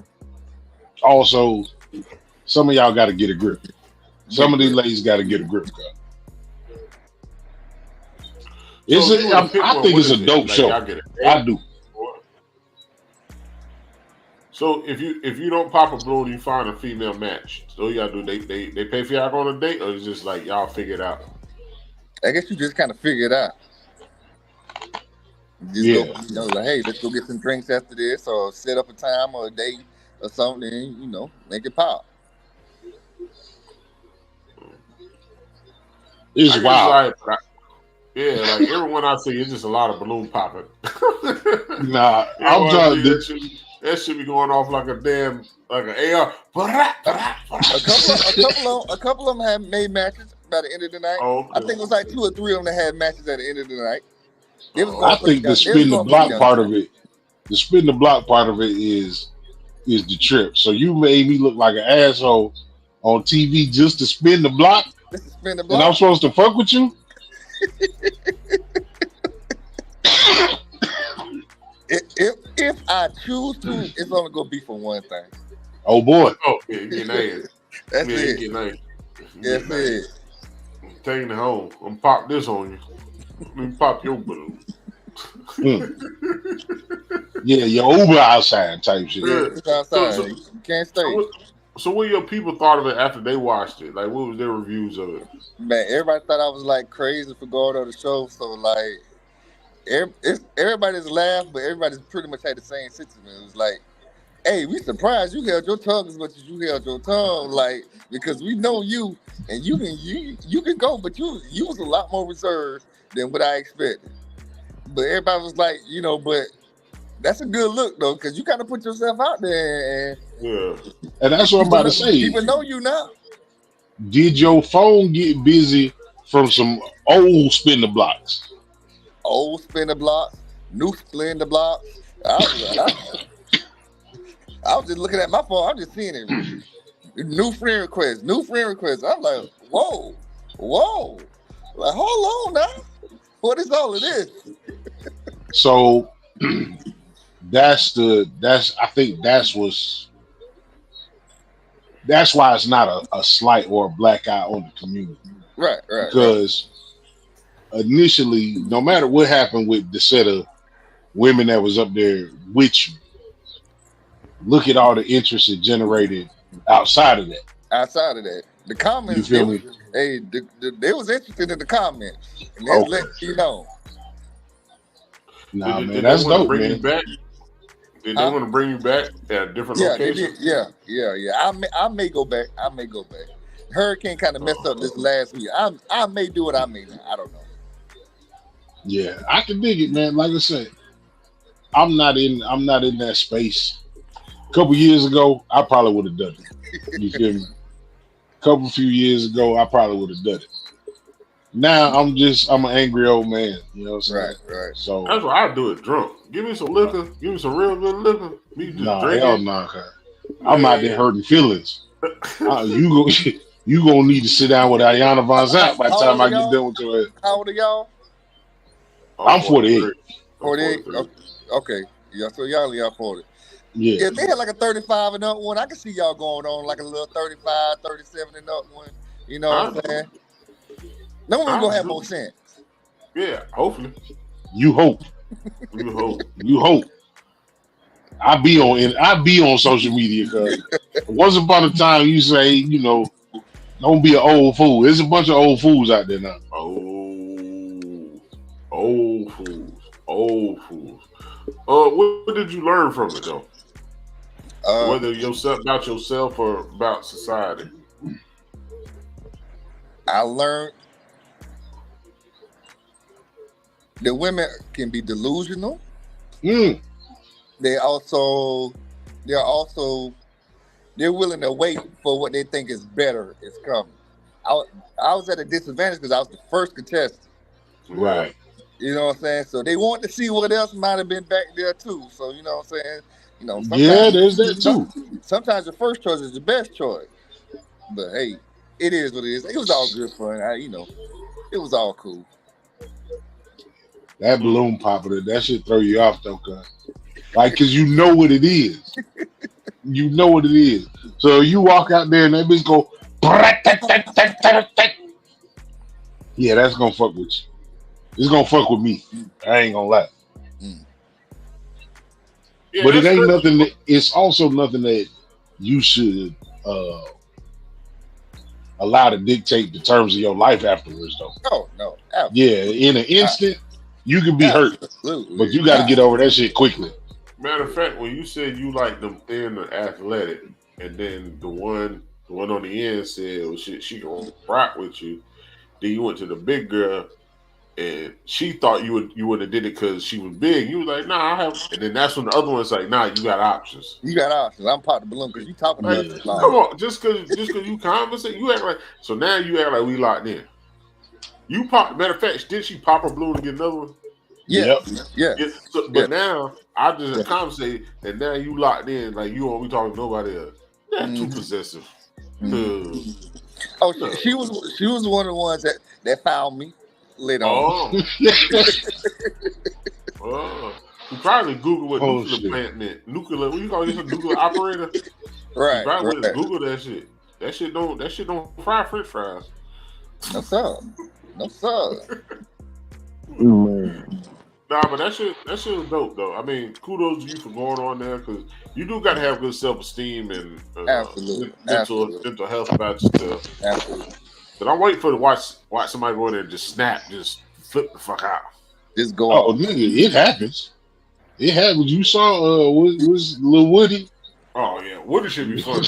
also, some of y'all gotta get a grip. Some of these ladies gotta get a grip. I think it's a dope show. I do. So if you don't pop a balloon, you find a female match. So you gotta do they pay for y'all go on a date, or it's just like y'all figure it out? I guess you just kind of figure it out. Go, like, hey, let's go get some drinks after this, or set up a time or a date or something, and, make it pop. It's wild. Like everyone I see, it's just a lot of balloon popping. Nah, I'm trying to. That should be going off like an AR. A couple of them have made matches. by the end of the night. Oh, I okay. think it was like 2 or 3 of them that had matches at the end of the night. They was Oh, going I for the think the young. They was spin the going for the block young. part of it, the spin the block part of it is the trip. So you made me look like an asshole on TV just to spin the block, This is spin the and I'm block. supposed to fuck with you? If I choose to, it's only gonna be for one thing. Oh boy. oh, yeah, you getting ass. That's Yeah, you it. getting ass. That's it. Taking it home. I'm gonna pop this on you. Let me pop your balloon. Yeah, your Uber outside type shit. Yeah, it's outside. So- You can't stay. So what your people thought of it after they watched it? Like, what was their reviews of it? Man, everybody thought I was like crazy for going on the show. So like, everybody's laughed, but everybody's pretty much had the same sentiment. It was like, hey, we surprised you held your tongue as much as you held your tongue, like, because we know you and you can go, but you was a lot more reserved than what I expected. But everybody was like, but that's a good look though, because you kind of put yourself out there, and Yeah. And that's what I'm about to say. people know you now. Did your phone get busy from some old spin the blocks? Old spinner blocks, new spinner blocks. I was just looking at my phone. I'm just seeing it. New friend request. I'm like, whoa. Like, hold on now. What is all of this? So I think that's why it's not a slight or a black eye on the community. Right. Because initially, no matter what happened with the set of women that was up there with you, look at all the interest it generated outside of that. The comments, You feel me? they was interested in the comments. And that's letting you know. Nah, Did man, that's they want to dope, bring man. you back? Did they want to bring you back at a different Yeah, location? they did. Yeah. I may go back. Hurricane kind of messed up this last week. I may do it. I may not. I don't know. Yeah, I can dig it, man. Like I said, I'm not in that space. A couple years ago, I probably would have done it. You feel me? Few years ago, I probably would have done it. Now I'm an angry old man. You know what I'm saying? Right. So That's why I do it drunk. Give me some liquor. Give me some real good liquor. Me just drink hell it. no. I'm out there hurting feelings. You gonna need to sit down with Ayana Von Zant by the time I get done with your head. How old are y'all? I'm 48. 48? Okay. Yeah, so y'all 40. Yeah. If they had like a 35 and up one, I can see y'all going on like a little 35, 37 and up one. You know what I'm saying? No one's gonna have more sense. Yeah, hopefully. You hope. I be on social media because once upon a time you say, don't be an old fool. There's a bunch of old fools out there now. Old fools. What did you learn from it though? Whether about yourself or about society. I learned that women can be delusional. They're willing to wait for what they think is better is coming. I was at a disadvantage because I was the first contestant. Right. You know what I'm saying? So they want to see what else might have been back there too. So you know what I'm saying? Yeah, there's that too. Sometimes the first choice is the best choice. But hey, it is what it is. It was all good fun. It was all cool. That balloon popper, that should throw you off though, cause you know what it is. You know what it is. So you walk out there and that bitch go, yeah, that's gonna fuck with you. It's gonna fuck with me. I ain't gonna lie. Yeah, but it ain't nothing. It's also nothing that you should allow to dictate the terms of your life afterwards, though. No. Yeah, in an instant, you can be hurt, but you got to get over that shit quickly. Matter of fact, when you said you like them thin and athletic, and then the one on the end said, "Well, she gonna rock with you," then you went to the big girl. and she thought you would have did it because she was big. You was like, nah, I have. And then that's when the other one's like, nah, you got options. You got options. I'm part of the balloon because you talking like, about it. Come on, just because you conversate, you act like. So now you act like we locked in. You pop. Matter of fact, did she pop her balloon and get another one? Yeah. Yeah. So, but now I just conversate, and now you locked in. Like you won't be talking to nobody else. That's too possessive. Oh, she was one of the ones that found me later on. You probably Google what nuclear plant meant. Nuclear, what you call this? A nuclear operator? Right. You probably just Google that shit. That shit don't fry French fries. No sir. Nah, but that shit was dope though. I mean, kudos to you for going on there because you do got to have good self-esteem and mental health about yourself. Absolutely. But I'm waiting for to watch somebody go in there and just snap, just flip the fuck out. Just go. Oh, nigga, it happens. It happens. You saw was Lil Woody? Oh yeah, Woody should be funny.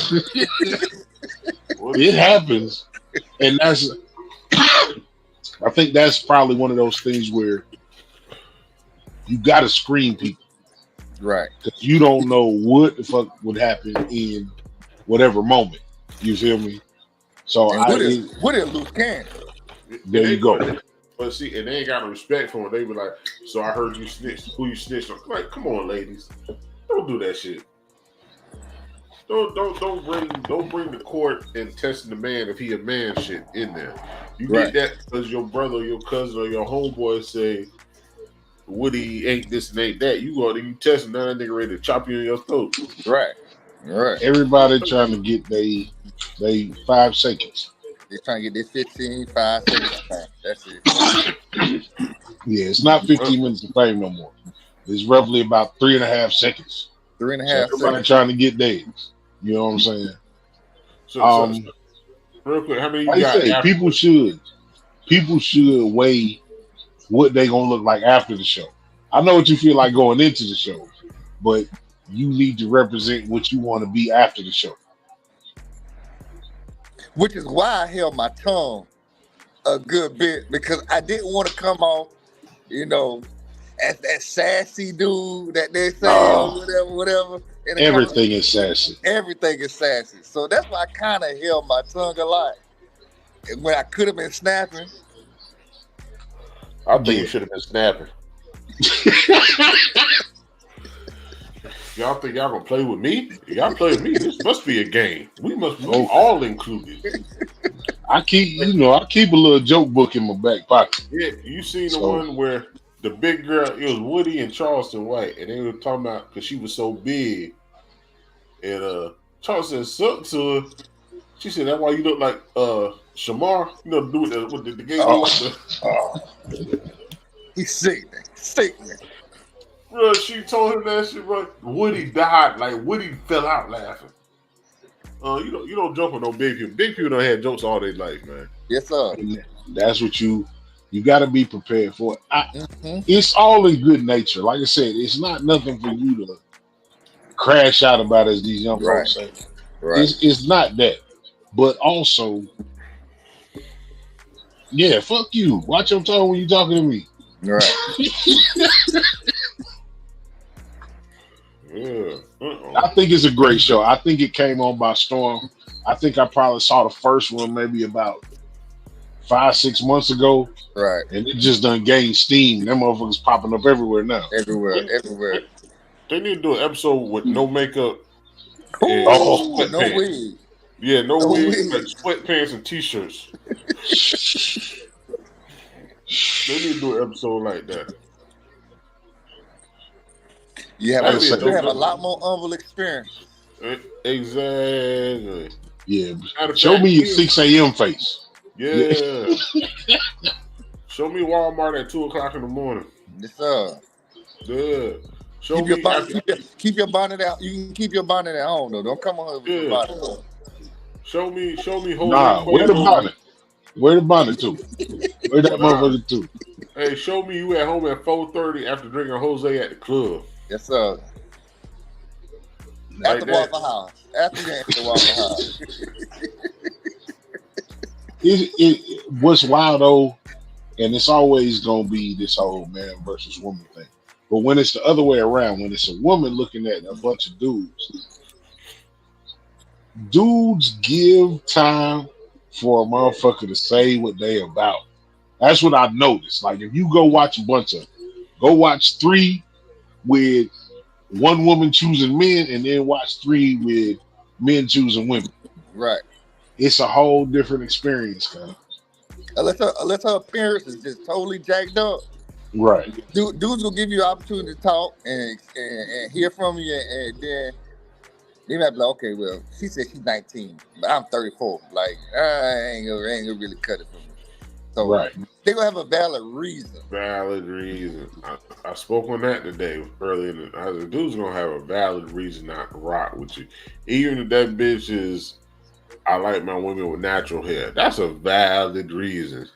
It happens, and that's. I think that's probably one of those things where you got to screen people, right? Because you don't know what the fuck would happen in whatever moment. You feel me? So what is loose cannon? There you go. But see, and they ain't got no respect for him. They be like, "So I heard you snitched. Who you snitched on?" Like, come on, ladies, don't do that shit. Don't bring the court and testing the man if he a man shit in there. You get that because your brother, or your cousin, or your homeboy say Woody ain't this and ain't that. You go there, you test him, now that nigga ready to chop you in your throat. Right. Everybody trying to get they 5 seconds. They're trying to get their 5 seconds time. That's it. Yeah, it's not 15 minutes of fame no more. It's roughly about 3.5 seconds. 3.5 seconds. Everybody trying to get theirs. You know what I'm saying? So real quick, how many you got? People should weigh what they gonna look like after the show. I know what you feel like going into the show, but you need to represent what you want to be after the show. Which is why I held my tongue a good bit, because I didn't want to come off, as that sassy dude that they say, whatever. Everything is sassy. Everything is sassy. So that's why I kind of held my tongue a lot. And when I could have been snapping. I think you should have been snapping. Y'all think y'all gonna play with me? Y'all play with me. This must be a game. We must be all included. I keep a little joke book in my back pocket. Yeah, you seen the one where the big girl, it was Woody and Charleston White, and they were talking about because she was so big. And Charleston said something to her. She said, "That's why you look like Shamar." The dude with the gay. He's sickening. Bro, she told him that shit, bro. Woody died. Like, Woody fell out laughing. You don't joke on no big people. Big people don't have jokes all their life, man. Yes, sir. That's what you got to be prepared for. It's all in good nature. Like I said, it's not nothing for you to crash out about, as these young folks say. Right. It's not that. But also, fuck you. Watch your tone when you're talking to me. Right. I think it's a great show. I think it came on by storm. I think I probably saw the first one maybe about 5-6 months ago. Right. And it just done gained steam. Them motherfuckers popping up everywhere now. Everywhere. They need to do an episode with no makeup. No wig. Yeah, no wig, like sweatpants and t-shirts. They need to do an episode like that. You have a lot more humble experience. Exactly. Yeah. Show me your 6 a.m. face. Yeah. Show me Walmart at 2:00 in the morning. Yes, sir. Yeah. Keep your bonnet out. You can keep your bonnet at home though. Don't come on with your bonnet. Show me. Wear the bonnet. Wear the bonnet too. Wear that motherfucker too. Hey, show me you at home at 4:30 after drinking Jose at the club. Yes, sir. At the Waffle House. After the Waffle House. What's wild though And it's always gonna be this whole man versus woman thing. But when it's the other way around, when it's a woman looking at a bunch of dudes give time for a motherfucker to say what they about. That's what I've noticed. Like if you go watch go watch 3 with one woman choosing men, and then watch 3 with men choosing women. Right. It's a whole different experience, guys. Unless her appearance is just totally jacked up. Right. Dudes will give you an opportunity to talk and hear from you, and then they might be like, okay, well, she said she's 19, but I'm 34. Like, I ain't gonna really cut it for me. So right. They're gonna have a valid reason. I spoke on that today earlier. The dude's gonna have a valid reason not to rock with you, even if that bitch is. I like my women with natural hair. That's a valid reason,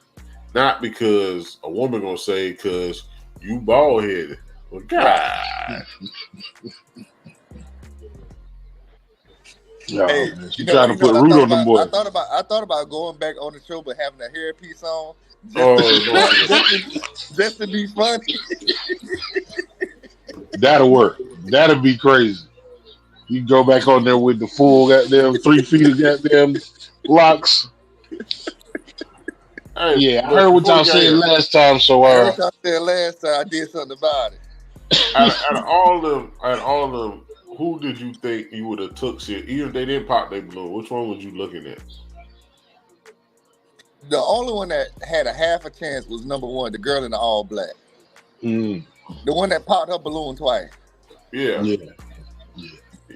not because a woman gonna say because you bald headed. Well, God. No, hey, you trying to put root on them boys. I thought about going back on the show, but having a hairpiece on. Just to be funny. That'll work. That'll be crazy. You go back on there with the full goddamn 3 feet of goddamn locks. Hey, yeah, I heard what y'all said last time. So I heard y'all said last time. I did something about it. out of all of them, who did you think you would have took shit? Even if they didn't pop their balloon, which one was you looking at? The only one that had a half a chance was number 1, the girl in the all black. Mm. The one that popped her balloon twice. Yeah.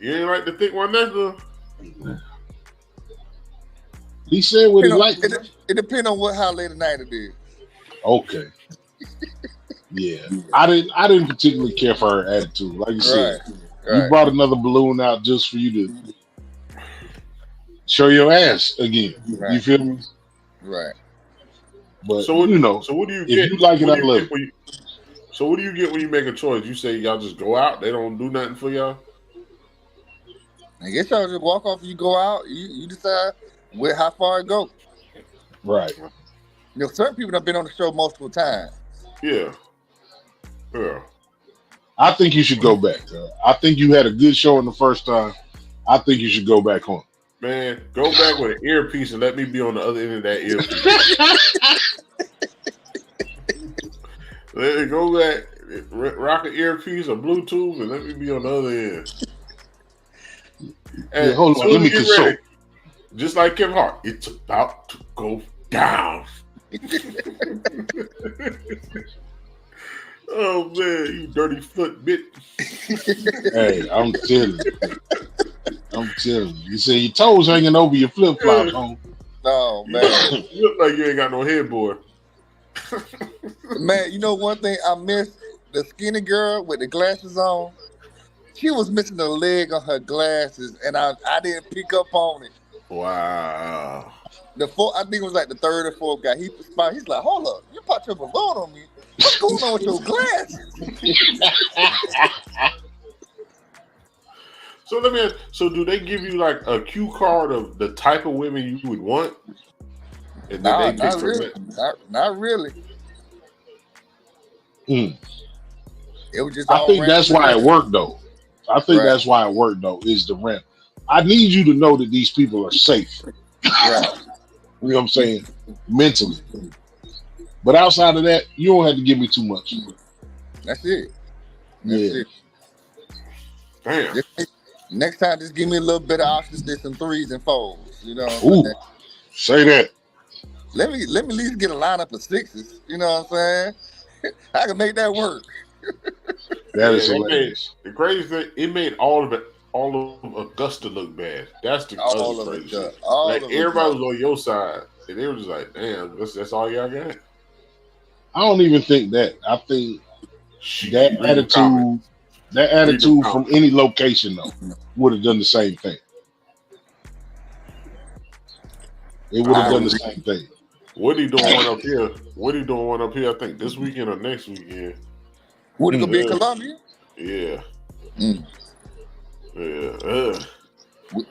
You ain't like the thick one next to her? He said what he liked. It depends on how late at night it is. Okay. Yeah. I didn't particularly care for her attitude. Like you said, you brought another balloon out just for you to show your ass again. Right. You feel me? Right. But so what do you get? If you like it, I love it. So what do you get when you make a choice? You say y'all just go out, they don't do nothing for y'all? I guess y'all just walk off, you go out, you decide how far it goes. Right. Certain people have been on the show multiple times. Yeah. I think you should go back. I think you had a good show in the first time. I think you should go back on. Man, go back with an earpiece and let me be on the other end of that earpiece. Let me go back, rock an earpiece or Bluetooth, and let me be on the other end. And hold on, let me consult. Just like Kevin Hart, it's about to go down. Oh man, you dirty foot bitch. Hey, I'm telling you. You say your toes hanging over your flip flops, home. Oh man, you look like you ain't got no headboard. Man, one thing I missed? The skinny girl with the glasses on. She was missing a leg on her glasses, and I didn't pick up on it. Wow. I think it was like the 3rd or 4th guy. He's like, hold up, you popped your balloon on me. What's going on with your glasses? So let me ask, so do they give you like a cue card of the type of women you would want? And then not really. Not really. Mm. It was just. I think that's why it worked though. That's why it worked though. Is the rent? I need you to know that these people are safe. Right. You know what I'm saying? Mentally. But outside of that, you don't have to give me too much. That's it. It. Damn. Next time, just give me a little bit of options, did some 3s and 4s. Ooh, say that. Let me at least get a lineup of 6s. You know what I'm saying? I can make that work. That is hilarious. The crazy thing, it made all of Augusta look bad. That's the other crazy shit. Like everybody was on your side, and they were just like, "Damn, that's all y'all got." I don't even think that. I think that attitude from any location though would have done the same thing. It would have done the same thing. What he doing one up here? I think this weekend or next weekend. Would it go be in Columbia? Yeah. Mm. Yeah.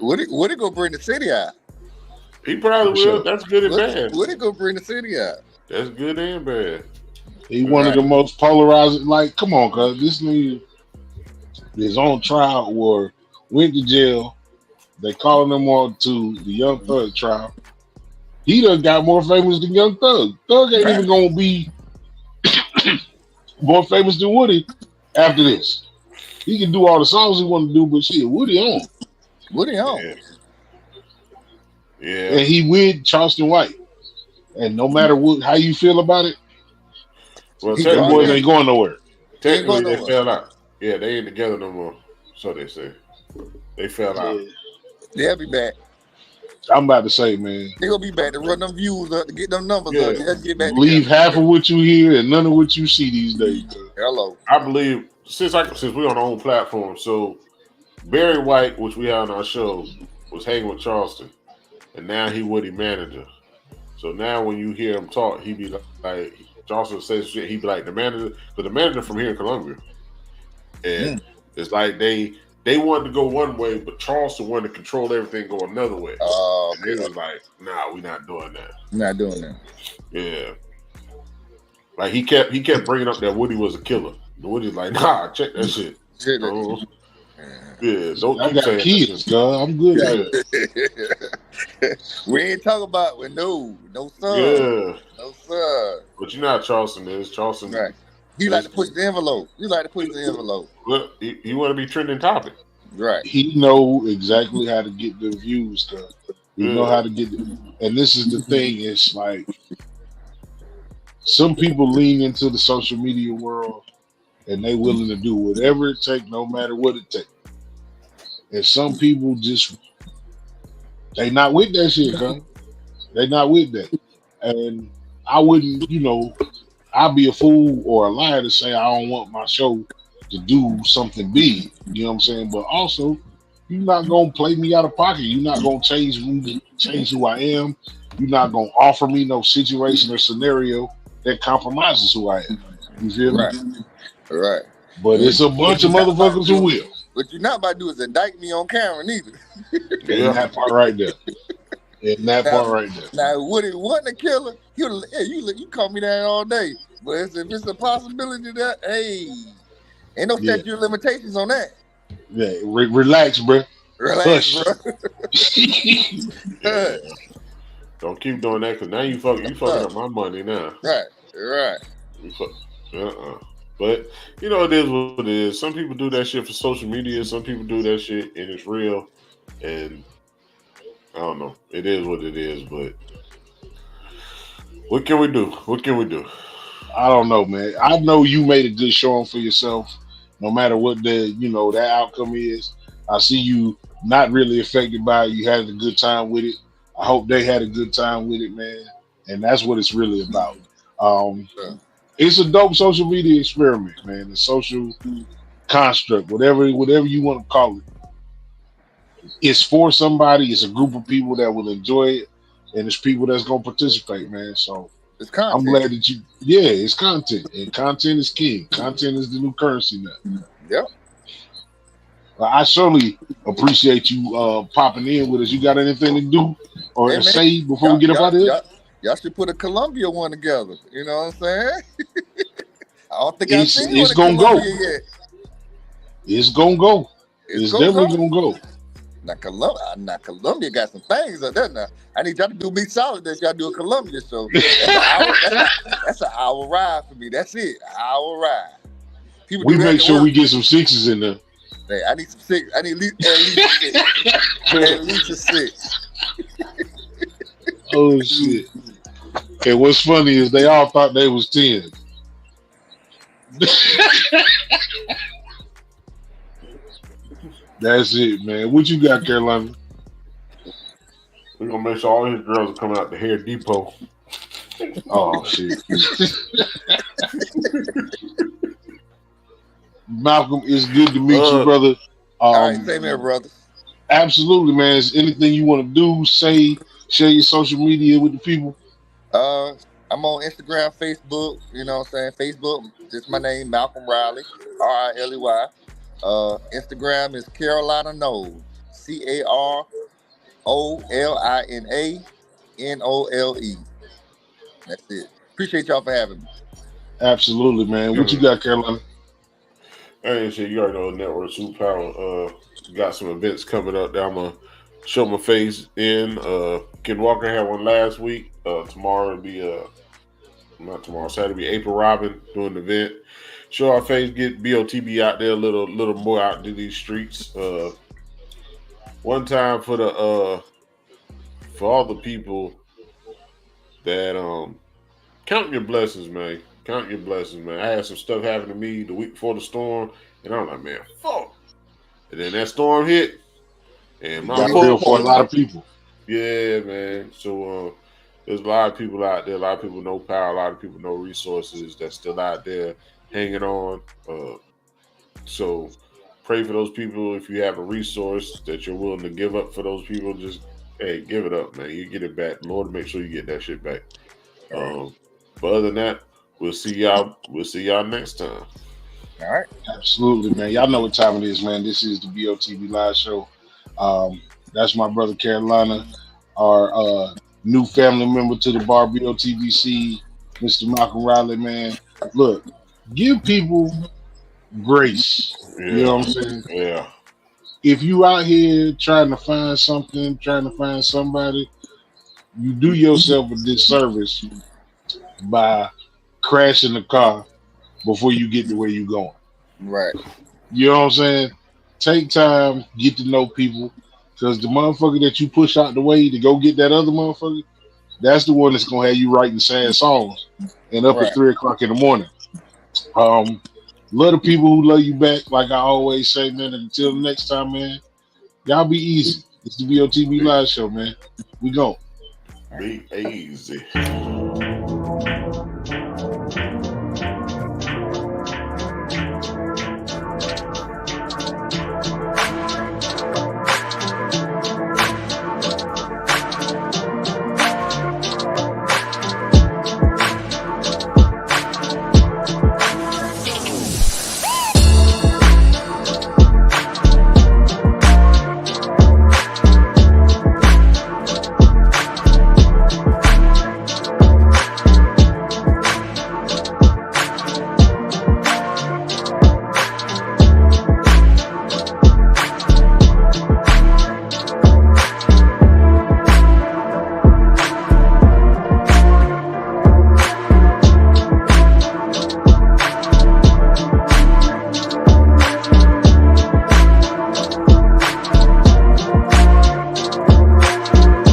Would it go bring the city out? He probably will. That's good and bad. Would it go bring the city out? That's good and bad. He one of the most polarizing. Like, come on, cuz this nigga is on trial or went to jail. They calling him on to the Young Thug trial. He done got more famous than Young Thug. Thug ain't even gonna be more famous than Woody after this. He can do all the songs he want to do, but shit, Woody on. Yeah. And he with Charleston White. And no matter what, how you feel about it, well, them boys ain't going nowhere. Technically, they fell out. Yeah, they ain't together no more. So they say. They fell out. They'll be back. I'm about to say, man. They're going to be back to run them views up, to get them numbers up. They'll get back Believe half of what you hear and none of what you see these days. Hello. I believe, since we're on our own platform, so Barry White, which we had on our show, was hanging with Charleston. And now he Woody manager. So now when you hear him talk, he be like Charleston says shit, he be like the manager, but the manager from here in Columbia. And it's like they wanted to go one way, but Charleston wanted to control everything, go another way. And they was like, nah, we're not doing that. Not doing that. Yeah. Like he kept bringing up that Woody was a killer. And Woody's like, nah, check that shit. Yeah, don't I got kids, girl. I'm good at it. We ain't talking about with no son. Yeah. No son. But you know how Charleston is. Charleston. Right. He like to push the envelope. Well, he want to be trending topic. Right. He know exactly how to get the views, cuz. He know how to get them. And this is the thing, it's like some people lean into the social media world and they willing to do whatever it takes, no matter what it takes. And some people just they not with that shit, huh? They not with that. And I wouldn't, I'd be a fool or a liar to say I don't want my show to do something big. You know what I'm saying? But also, you're not gonna play me out of pocket. You're not gonna change who I am. You're not gonna offer me no situation or scenario that compromises who I am. You feel me? Right. But it's a bunch of motherfuckers who will. What you're not about to do is indict me on camera, neither. In that part right there. Now, Woody wasn't a killer. You call me that all day. But if it's a possibility that, hey, ain't no statute of limitations on that. Yeah, relax, bro. Relax, bro. Don't keep doing that because now you fucking up my money now. Right. But it is what it is. Some people do that shit for social media. Some people do that shit and it's real. And I don't know. It is what it is. But what can we do? I don't know, man. I know you made a good showing for yourself. No matter what that outcome is. I see you not really affected by it. You had a good time with it. I hope they had a good time with it, man. And that's what it's really about. It's a dope social media experiment, man. A social construct, whatever you want to call it. It's for somebody. It's a group of people that will enjoy it, and it's people that's gonna participate, man. So it's content. I'm glad that it's content, and content is king. Content is the new currency now. Yep. I certainly appreciate you popping in with us. You got anything to do or say before we get up out of here? Y'all should put a Columbia one together. You know what I'm saying? I don't think I've seen it's gonna go. Yet. It's gonna go. It's definitely gonna go. Now Columbia got some things up there now. I need y'all to do me solid that y'all do a Columbia show. That's an hour ride for me. That's it. An hour ride. We make sure we get some sixes in there. Hey, I need some six. I need at least six. At least a six. Oh shit. And what's funny is they all thought they was 10. That's it, man. What you got, Carolina? We're gonna make sure all his girls are coming out the Hair Depot. Oh shit. Malcolm, it's good to meet you, brother. All right, same here, brother. Absolutely, man. Is anything you want to do, say, share your social media with the people? I'm on Instagram, Facebook, you know what I'm saying? Facebook, just my name, Malcolm Riley, Riley. Instagram is Carolina Knowles, CarolinaNole. That's it. Appreciate y'all for having me. Absolutely, man. What you got, Carolina? Hey, shit, you already know Network Superpower. Got some events coming up that I'm gonna show my face in. Ken Walker had one last week. Tomorrow will be not tomorrow, Saturday be April Robin doing an event. Show our face, get BOTB out there a little more out into these streets. One time for all the people that count your blessings, man. Count your blessings, man. I had some stuff happen to me the week before the storm, and I'm like, man, fuck. And then that storm hit, and my real for a lot of people. Yeah, man. So there's a lot of people out there. A lot of people know power. A lot of people know resources that's still out there hanging on. So pray for those people. If you have a resource that you're willing to give up for those people, just give it up, man. You get it back. Lord, make sure you get that shit back. But other than that, we'll see y'all. We'll see y'all next time. All right. Absolutely, man. Y'all know what time it is, man. This is the BOTB Live Show. That's my brother Carolina, our new family member to the BarBOTB, Mr. Malcolm Riley, man. Look, give people grace. Yeah. You know what I'm saying? Yeah. If you out here trying to find something, trying to find somebody, you do yourself a disservice by crashing the car before you get to where you're going. Right. You know what I'm saying? Take time, get to know people, because the motherfucker that you push out the way to go get that other motherfucker, that's the one that's gonna have you writing sad songs and up at 3 o'clock in the morning. Love the people who love you back, like I always say, man. And until the next time, man, y'all be easy. It's the BOTB Live Show, man. We go. Be easy.